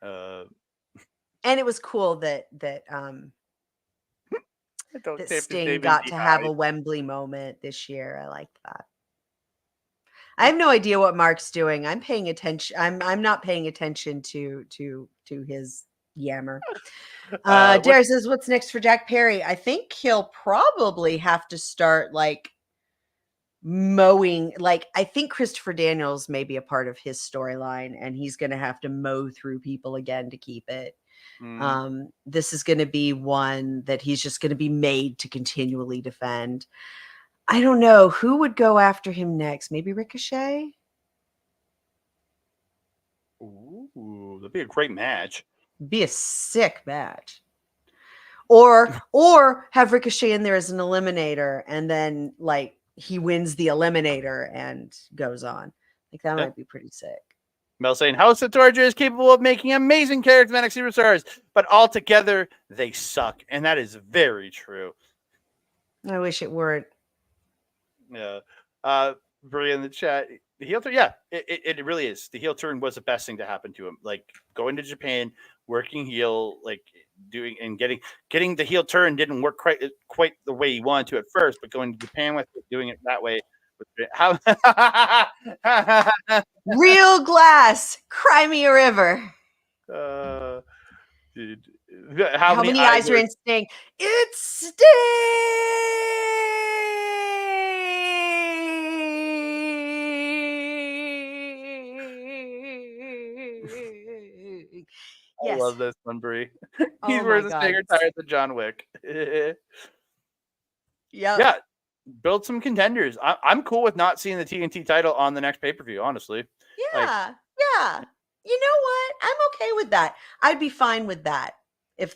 And it was cool that don't that tip his Sting name in got to have behind. a Wembley moment this year. I liked that. I have no idea what Mark's doing. I'm paying attention. I'm not paying attention to his yammer. Dare says, "What's next for Jack Perry?" I think he'll probably have to start like mowing. Like I think Christopher Daniels may be a part of his storyline, and he's going to have to mow through people again to keep it. This is going to be one that he's just going to be made to continually defend. I don't know who would go after him next. Maybe Ricochet. Ooh, that'd be a great match. Be a sick match. Or have Ricochet in there as an eliminator, and then like he wins the eliminator and goes on. Like that might be pretty sick. Mel saying House of Torture is capable of making amazing characters and NXT superstars, but altogether they suck, and that is very true. I wish it weren't. Yeah. Brie in the chat. The heel turn, yeah, it really is. The heel turn was the best thing to happen to him. Like going to Japan, working heel, like doing and getting the heel turn didn't work quite the way he wanted to at first, but going to Japan with it, doing it that way. How Real glass, cry me a river. dude, How many eyes are in Sting? It's Sting. I Yes. love this one, Brie. Oh He my wears a God. Stinger tire to John Wick. Yep. Yeah, build some contenders. I'm cool with not seeing the TNT title on the next pay-per-view, honestly. Yeah. Yeah. You know what? I'm okay with that. I'd be fine with that. If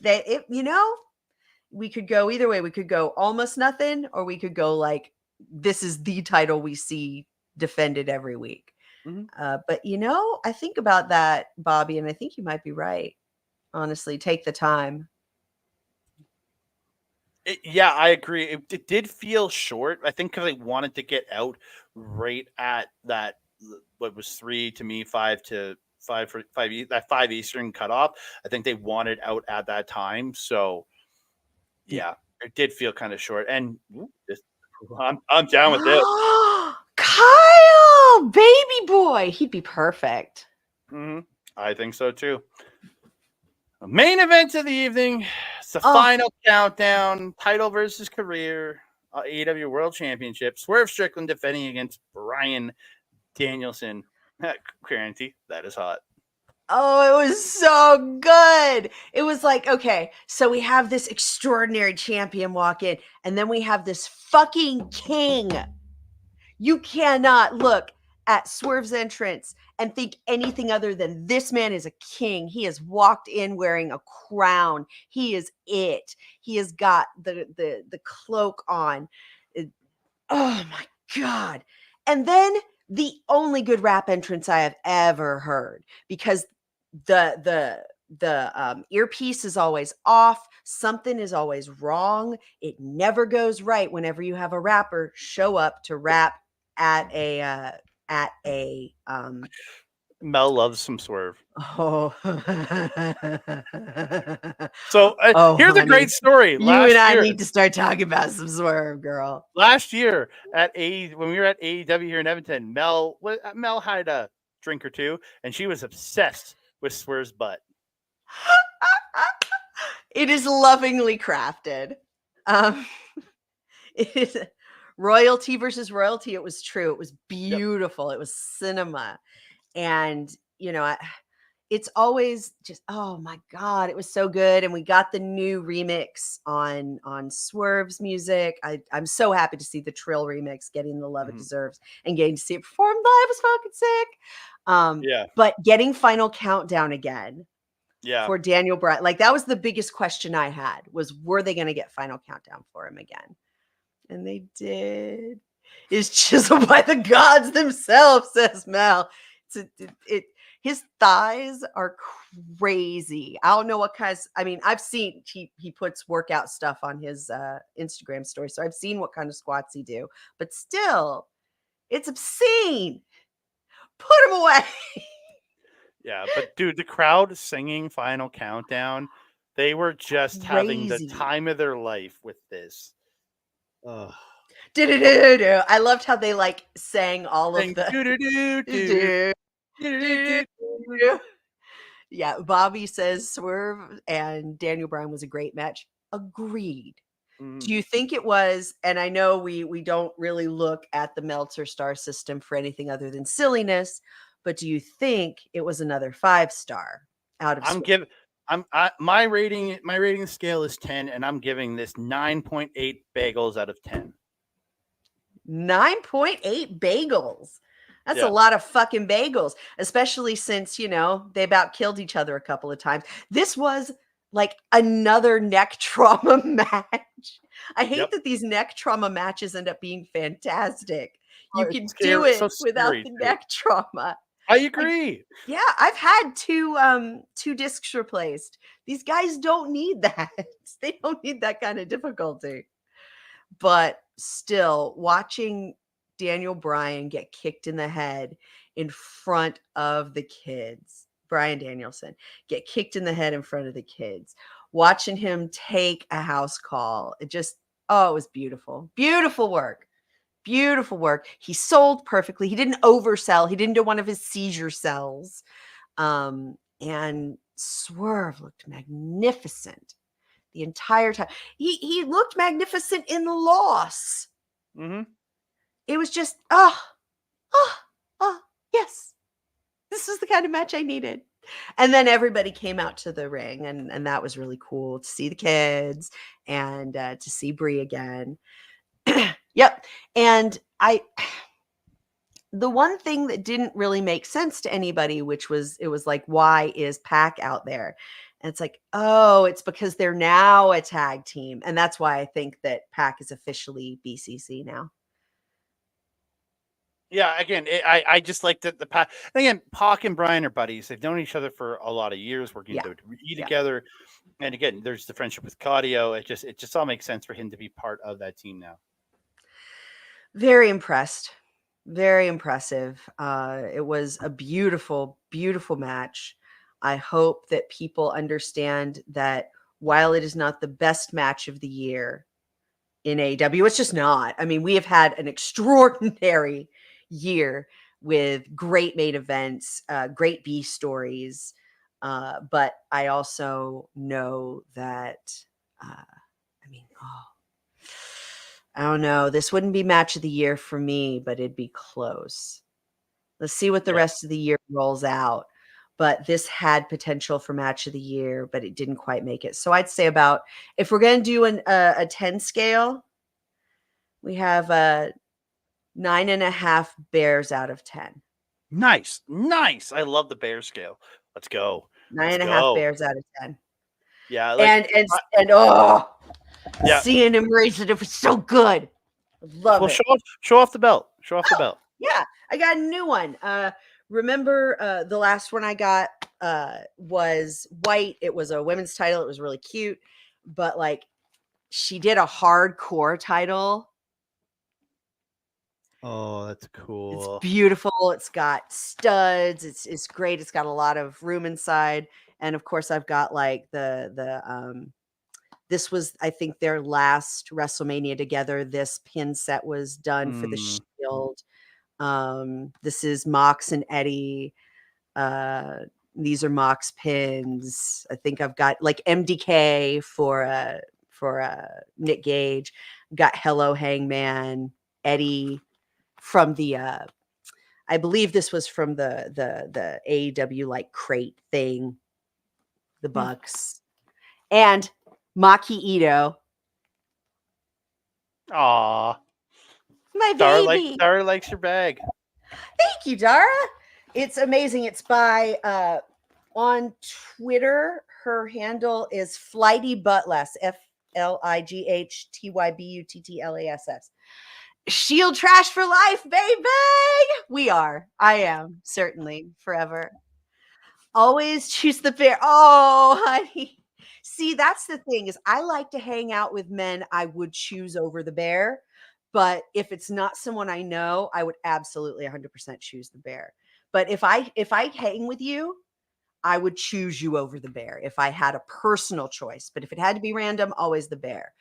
we could go either way. We could go almost nothing, or we could go like, this is the title we see defended every week. But I think about that, Bobby, and I think you might be right. Honestly, take the time. Yeah, I agree. It did feel short. I think because I wanted to get out right at that, what was 3 to me, 5 to 5 for 5, that 5 Eastern cutoff. I think they wanted out at that time. So, yeah, it did feel kind of short. And I'm down with this. Kyle, baby boy, he'd be perfect. I think so too. Main event of the evening. It's the final countdown. Title versus career. AEW World Championship. Swerve Strickland defending against Bryan Danielson. Guarantee that is hot. Oh, it was so good. It was like, okay, so we have this extraordinary champion walk in, and then we have this fucking king. You cannot look at Swerve's entrance and think anything other than this man is a king. He has walked in wearing a crown. He is it. He has got the cloak on. Oh my God. And then the only good rap entrance I have ever heard, because the earpiece is always off, something is always wrong, it never goes right whenever you have a rapper show up to rap at a Mel loves some Swerve. oh So oh here's a honey, great story. you and I need to start talking about some Swerve, girl. Last year when we were at AEW here in Edmonton, Mel had a drink or two, and she was obsessed with Swerve's butt. It is lovingly crafted. It is royalty versus royalty. It was true. It was beautiful. It was cinema. And, you know, it's always just, oh my God, it was so good. And we got the new remix on Swerve's music. I'm so happy to see the Trill remix getting the love it deserves and getting to see it performed live was fucking sick. But getting Final Countdown again. For Daniel Bryan. Like, that was the biggest question I had, was, were they going to get Final Countdown for him again? And they did. It's chiseled by the gods themselves, says Mel. His thighs are crazy. I don't know what kinds. I mean, I've seen he puts workout stuff on his Instagram story, so I've seen what kind of squats he do. But still, it's obscene. Put him away. Yeah, but dude, the crowd singing Final Countdown, they were just having the time of their life with this. I loved how they like sang all of the. Yeah, Bobby says Swerve and Daniel Bryan was a great match. Agreed. Do you think it was? And I know we don't really look at the Meltzer star system for anything other than silliness. But do you think it was another 5-star out of? My rating scale is 10, and I'm giving this 9.8 bagels out of 10. 9.8 bagels. That's a lot of fucking bagels, especially since, you know, they about killed each other a couple of times. This was like another neck trauma match. I hate that these neck trauma matches end up being fantastic. You can do it without the neck trauma. I agree. Yeah, I've had two discs replaced. These guys don't need that. They don't need that kind of difficulty. But still, watching Daniel Bryan get kicked in the head in front of the kids, Bryan Danielson get kicked in the head in front of the kids, watching him take a house call, it was beautiful. Beautiful work. Beautiful work. He sold perfectly. He didn't oversell. He didn't do one of his seizure sells. And Swerve looked magnificent the entire time. He looked magnificent in the loss. It was just, yes. This is the kind of match I needed. And then everybody came out to the ring, and that was really cool to see the kids and to see Brie again. Yep. And the one thing that didn't really make sense to anybody, which was, it was like, why is Pac out there? And it's like, oh, it's because they're now a tag team. And that's why I think that Pac is officially BCC now. Yeah, again, I just like the Pac. Again, Pac and Bryan are buddies. They've known each other for a lot of years, working together. And again, there's the friendship with Claudio. It just all makes sense for him to be part of that team now. Very impressed. Very impressive. It was a beautiful, beautiful match. I hope that people understand that while it is not the best match of the year in AEW, it's just not. I mean, we have had an extraordinary year with great main events, great B stories. But I also know that, I don't know. This wouldn't be match of the year for me, but it'd be close. Let's see what the rest of the year rolls out. but this had potential for match of the year, but it didn't quite make it. So I'd say about, if we're going to do a 10 scale, we have a 9.5 bears out of 10. Nice. I love the bear scale. Let's go. 9.5 bears out of 10. Yeah, like and oh, yeah. seeing him raise it was so good. Love it. Show off the belt. Show off the belt. Yeah, I got a new one. Remember the last one I got was white. It was a women's title. It was really cute, but like she did a hardcore title. Oh, that's cool. It's beautiful. It's got studs. It's great. It's got a lot of room inside. And of course, I've got like this was, I think, their last WrestleMania together. This pin set was done for the Shield. This is Mox and Eddie. These are Mox pins. I think I've got like MDK for Nick Gage. Got Hello Hangman, Eddie from the I believe this was from the AEW like crate thing, the Bucks, and Maki Ito. Aw. My baby. Dara likes your bag. Thank you, Dara. It's amazing. It's by on Twitter. Her handle is Flighty Buttless. FLIGHTYBUTTLASS. Shield trash for life, baby. We are. I am certainly forever. Always choose the bear. Oh, honey. See, that's the thing is I like to hang out with men I would choose over the bear. But if it's not someone I know, I would absolutely 100% choose the bear. But if I hang with you, I would choose you over the bear if I had a personal choice. But if it had to be random, always the bear.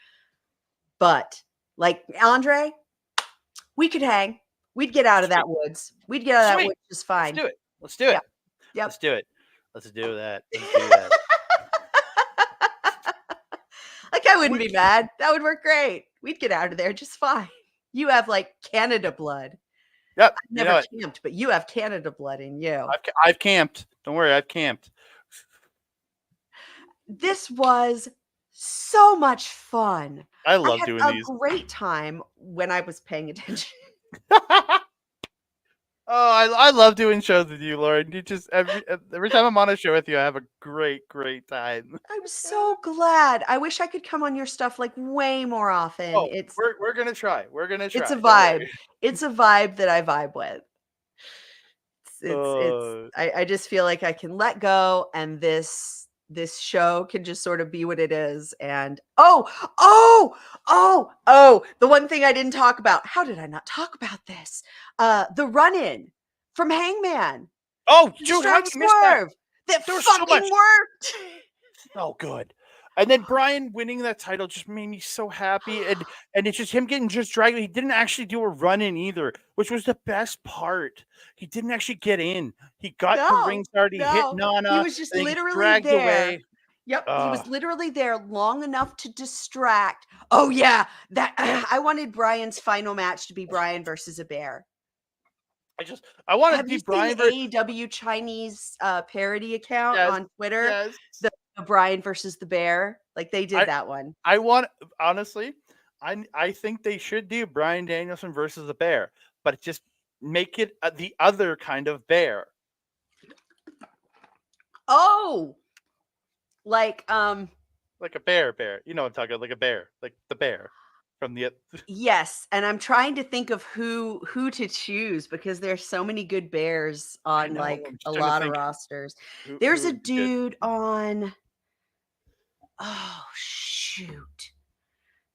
But like Andre, we could hang. We'd get out of that woods. We'd get out of that woods just fine. Let's do it. Yep. Let's do it. Let's do that. Like I wouldn't be mad. That would work great. We'd get out of there just fine. You have like Canada blood. Yep. I've never camped, but you have Canada blood in you. I've camped. Don't worry, I've camped. This was so much fun. I love doing these. A great time when I was paying attention. Oh, I love doing shows with you, Lauren. You just every time I'm on a show with you, I have a great time. I'm so glad. I wish I could come on your stuff like way more often. Oh, we're gonna try. It's a vibe. It's a vibe that I vibe with. I just feel like I can let go, and this show can just sort of be what it is. And the one thing I didn't talk about. How did I not talk about this? The run-in from Hangman. Oh, dude, how did you miss that? That fucking worked. So good. And then Brian winning that title just made me so happy. And it's just him getting just dragged. He didn't actually do a run-in either, which was the best part. He didn't actually get in. He got to ringside. He hit Nana. He was just literally there. Away. Yep, he was literally there long enough to distract. Oh yeah, that I wanted Brian's final match to be Brian versus a bear. I wanted to be Brian versus AEW Chinese parody account on Twitter. Yes. The Brian versus the bear, like they did that one. I think they should do Brian Danielson versus the bear, but just make it the other kind of bear. Oh, like a bear. You know what I'm talking about, like a bear, like the bear from the. Yes, and I'm trying to think of who to choose because there's so many good bears on like a lot of rosters. There's a dude on. Oh shoot!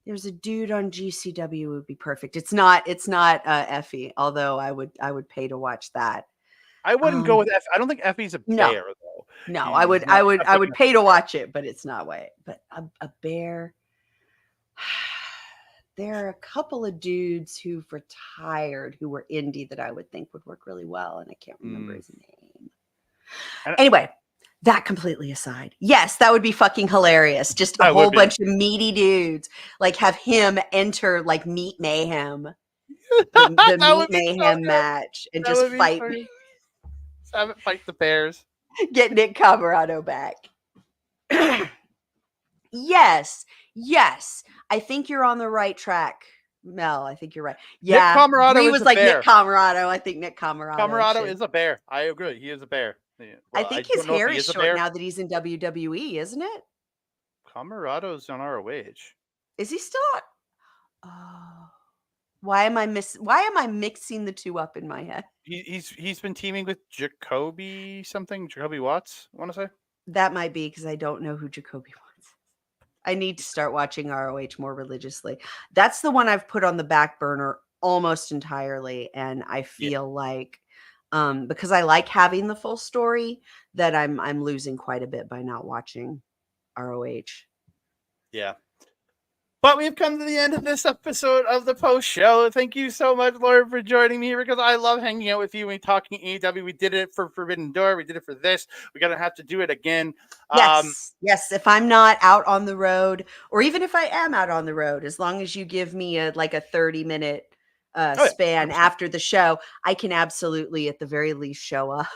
There's a dude on GCW who would be perfect. It's not Effie, although I would pay to watch that. I wouldn't go with Effie. I don't think Effie's a bear though. No, I would pay to watch it, but it's not way. But a bear. There are a couple of dudes who've retired who were indie that I would think would work really well, and I can't remember his name. Anyway. That completely aside. Yes, that would be fucking hilarious. Just a whole bunch of meaty dudes. Like have him enter like Meat Mayhem. The Meat Mayhem match. And just fight. Have it fight the bears. Get Nick Camarado back. Yes. I think you're on the right track, Mel. I think you're right. Yeah. Camarado Bree is was a like bear. Nick Camarado. I think Nick Camarado. Camarado should. is a bear. I agree. He is a bear. Yeah, I well, think his don't know if hair he is a short bear. now that he's in WWE, isn't it? Camarado's on ROH. Is he still? Oh, why am I mixing the two up in my head? He's been teaming with Jacoby Watts, I want to say. That might be because I don't know who Jacoby was. I need to start watching ROH more religiously. That's the one I've put on the back burner almost entirely, and I feel like because I like having the full story, that I'm losing quite a bit by not watching ROH. Yeah. But we've come to the end of this episode of the post show. Thank you so much, Lauren, for joining me here because I love hanging out with you and talking AEW. We did it for Forbidden Door. We did it for this. We're going to have to do it again. Yes. If I'm not out on the road, or even if I am out on the road, as long as you give me a 30-minute span after the show, I can absolutely, at the very least, show up.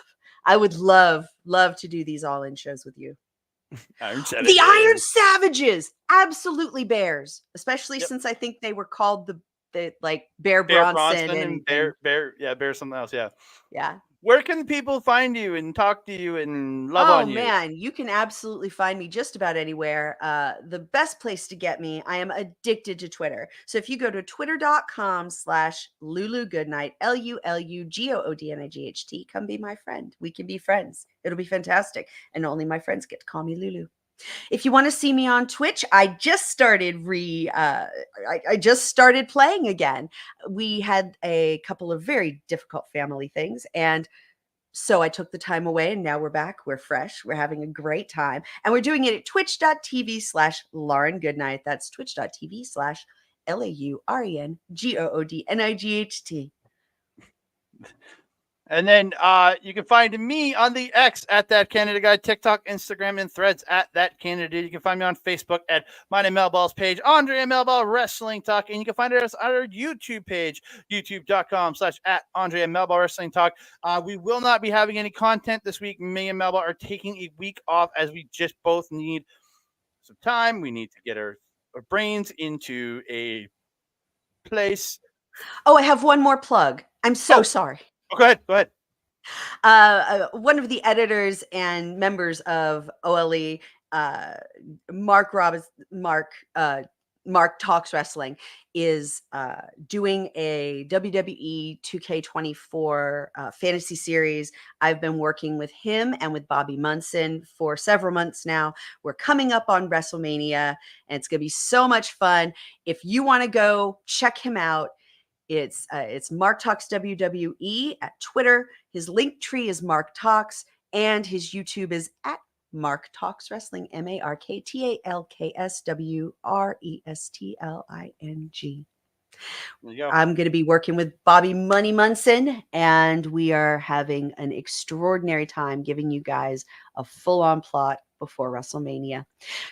I would love to do these All In shows with you. The Iron Savages, absolutely bears, especially since I think they were called the Bear Bronson and Bear something else. Yeah. Where can people find you and talk to you and love on you? Oh, man, you can absolutely find me just about anywhere. The best place to get me, I am addicted to Twitter. So if you go to twitter.com/LuluGoodnight, LULUGOODNIGHT, come be my friend. We can be friends. It'll be fantastic. And only my friends get to call me Lulu. If you want to see me on Twitch, I just started playing again. We had a couple of very difficult family things, and so I took the time away, and now we're back. We're fresh. We're having a great time, and we're doing it at twitch.tv/Lauren Goodnight. That's twitch.tv/LAURENGOODNIGHT. And then you can find me on the X at That Canada Guy, TikTok, Instagram, and Threads at That Canada. You can find me on Facebook at My Name Melball's page, Andre Melball Wrestling Talk, and you can find us on our YouTube page, youtube.com/@Andre Melball Wrestling Talk. We will not be having any content this week. Me and Melball are taking a week off as we just both need some time. We need to get our brains into a place. Oh, I have one more plug. I'm so sorry. Oh, go ahead. One of the editors and members of OLE, Mark Talks Wrestling, is doing a WWE 2K24 fantasy series. I've been working with him and with Bobby Munson for several months now. We're coming up on WrestleMania, and it's going to be so much fun. If you want to go check him out, it's Mark Talks WWE at Twitter. His link tree is Mark Talks, and his YouTube is at Mark Talks Wrestling, MarkTalksWrestling. I'm going to be working with Bobby Money Munson, and we are having an extraordinary time giving you guys a full-on plot before WrestleMania.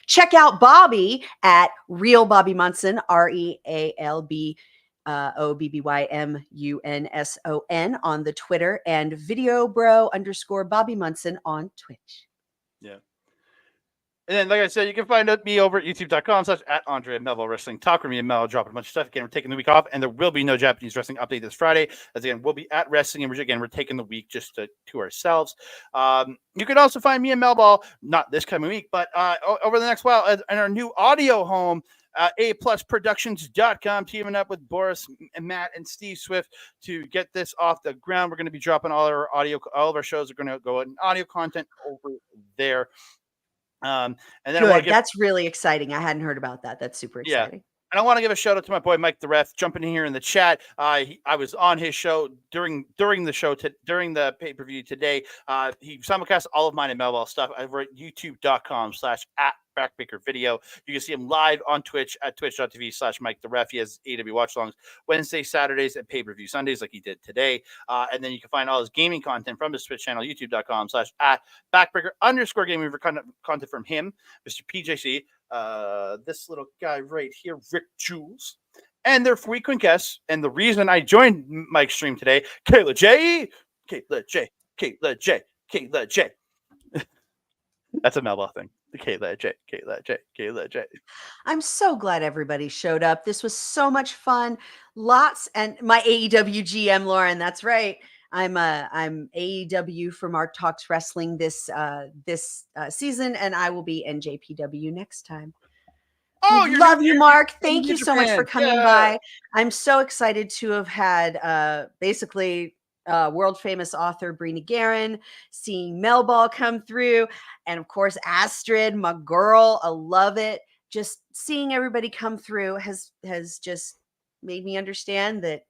Check out Bobby at Real Bobby Munson, REALB. OBBYMUNSON on the Twitter, and videobro_Bobby Munson on Twitch. Yeah. And then, like I said, you can find me over at youtube.com/@Andre Melville Wrestling Talk, where me and Mel dropping a bunch of stuff. Again, we're taking the week off, and there will be no Japanese wrestling update this Friday. As again, we'll be at wrestling, and we're taking the week just to ourselves. You can also find me and Melball, not this coming week, but over the next while in our new audio home, aplusproductions.com, teaming up with Boris and Matt and Steve Swift to get this off the ground. We're going to be dropping all of our shows are going to go in audio content over there. And then That's really exciting. I hadn't heard about that. That's super exciting. And I want to give a shout out to my boy Mike the Ref, jumping in here in the chat. I was on his show during the pay-per-view today. He simulcast all of mine and Melwell stuff over at youtube.com/@Backbreaker Video. You can see him live on Twitch at twitch.tv/Mike the Ref. He has AEW watch-alongs Wednesdays, Saturdays, and pay-per-view Sundays like he did today. And then you can find all his gaming content from his Twitch channel, youtube.com/@Backbreaker_gaming content from him, Mr. PJC. This little guy right here, Rick Jules, and their frequent guests. And the reason I joined Mike's stream today, Kayla J. That's a Melba thing. The Kayla J. I'm so glad everybody showed up. This was so much fun. Lots, and my AEW GM Lauren, that's right. I'm AEW for Mark Talks Wrestling this season, and I will be NJPW next time. Oh, We love you, Mark. Thank New you so much for Japan. coming Yeah. by. I'm so excited to have had basically world famous author Brina Guerin, seeing Melball come through, and of course Astrid, my girl. I love it. Just seeing everybody come through has just made me understand that.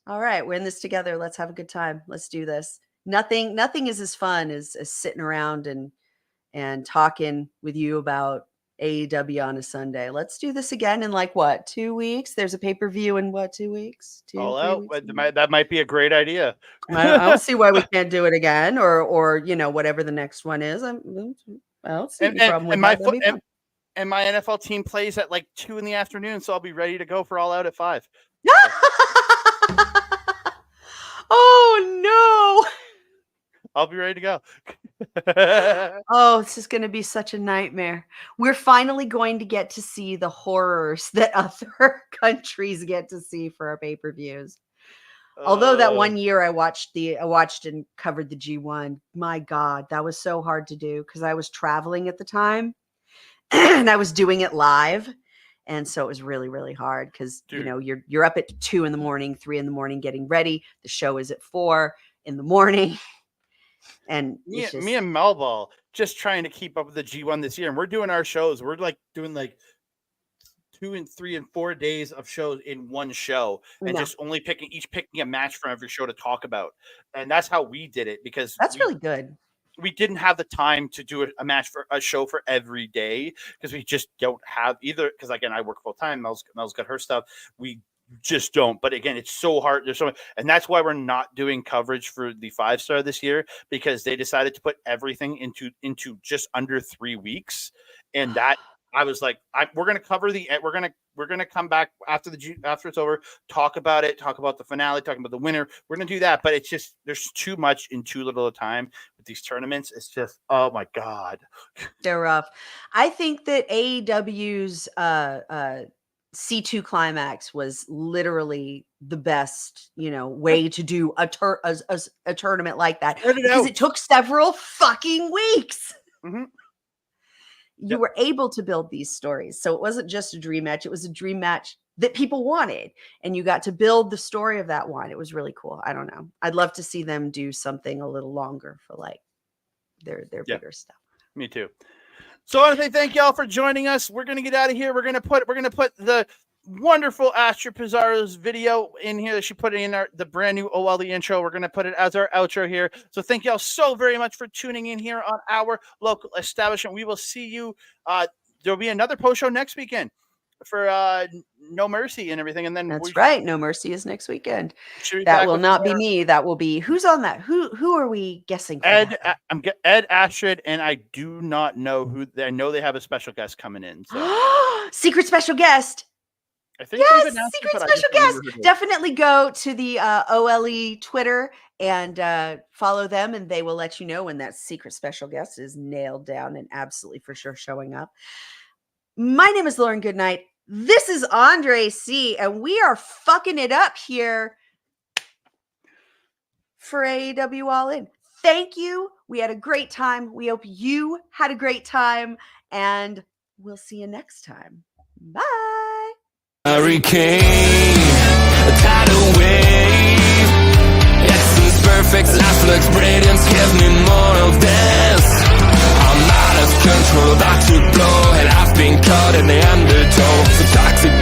All right, we're in this together. Let's have a good time. Let's do this. Nothing is as fun as sitting around and talking with you about AEW on a Sunday. Let's do this again in like what, 2 weeks? There's a pay-per-view in what, 2 weeks? All out. That might be a great idea. I don't see why we can't do it again, or whatever the next one is. I don't see any problem with that. That'd be fun. And my NFL team plays at like 2 p.m, so I'll be ready to go for All Out at 5. Oh no. I'll be ready to go. Oh, this is going to be such a nightmare. We're finally going to get to see the horrors that other countries get to see for our pay-per-views. Although that one year I watched and covered the G1, my God, that was so hard to do because I was traveling at the time and I was doing it live. And so it was really, really hard because, you're up at 2 a.m, 3 a.m, getting ready. The show is at 4 a.m. And me and Melball just trying to keep up with the G1 this year. And we're doing our shows. We're like doing like 2 and 3 and 4 days of shows in one show and just only picking a match from every show to talk about. And that's how we did it because that's really good. We didn't have the time to do a show for every day because we just don't have either. Because again, I work full time. Mel's got her stuff. We just don't. But again, it's so hard. There's so much, and that's why we're not doing coverage for the 5-star this year because they decided to put everything into just under 3 weeks, and that. I was like, we're going to cover we're going to come back after it's over, talk about it, talk about the finale, talking about the winner. We're going to do that. But it's just, there's too much in too little time with these tournaments. It's just, oh my God. They're rough. I think that AEW's C2 Climax was literally the best, way to do a tournament like that because it took several fucking weeks. Mm-hmm. You were able to build these stories. So it wasn't just a dream match. It was a dream match that people wanted. And you got to build the story of that one. It was really cool. I don't know. I'd love to see them do something a little longer for like their bigger stuff. Me too. So I want to say thank y'all for joining us. We're going to get out of here. We're going to put the wonderful Astrid Pizarro's video in here that she put in the brand new OLE intro. We're going to put it as our outro here. So thank y'all so very much for tuning in here on our local establishment. We will see you. There'll be another post show next weekend for No Mercy and everything. And then that's right. No Mercy is next weekend. That will not be me. That will be who's on that. Who are we guessing? Ed, Ed Astrid, and I do not know who. I know they have a special guest coming in. So. Secret special guest. I think yes, secret special guest. Definitely go to the OLE Twitter and follow them, and they will let you know when that secret special guest is nailed down and absolutely for sure showing up. My name is Lauren Goodnight. This is Andre C, and we are fucking it up here for AEW All In. Thank you. We had a great time. We hope you had a great time, and we'll see you next time. Bye. Hurricane, a tidal wave. Essence perfect, life looks brilliant. Give me more of this. I'm out of control, about to blow, and I've been caught in the undertow. So toxic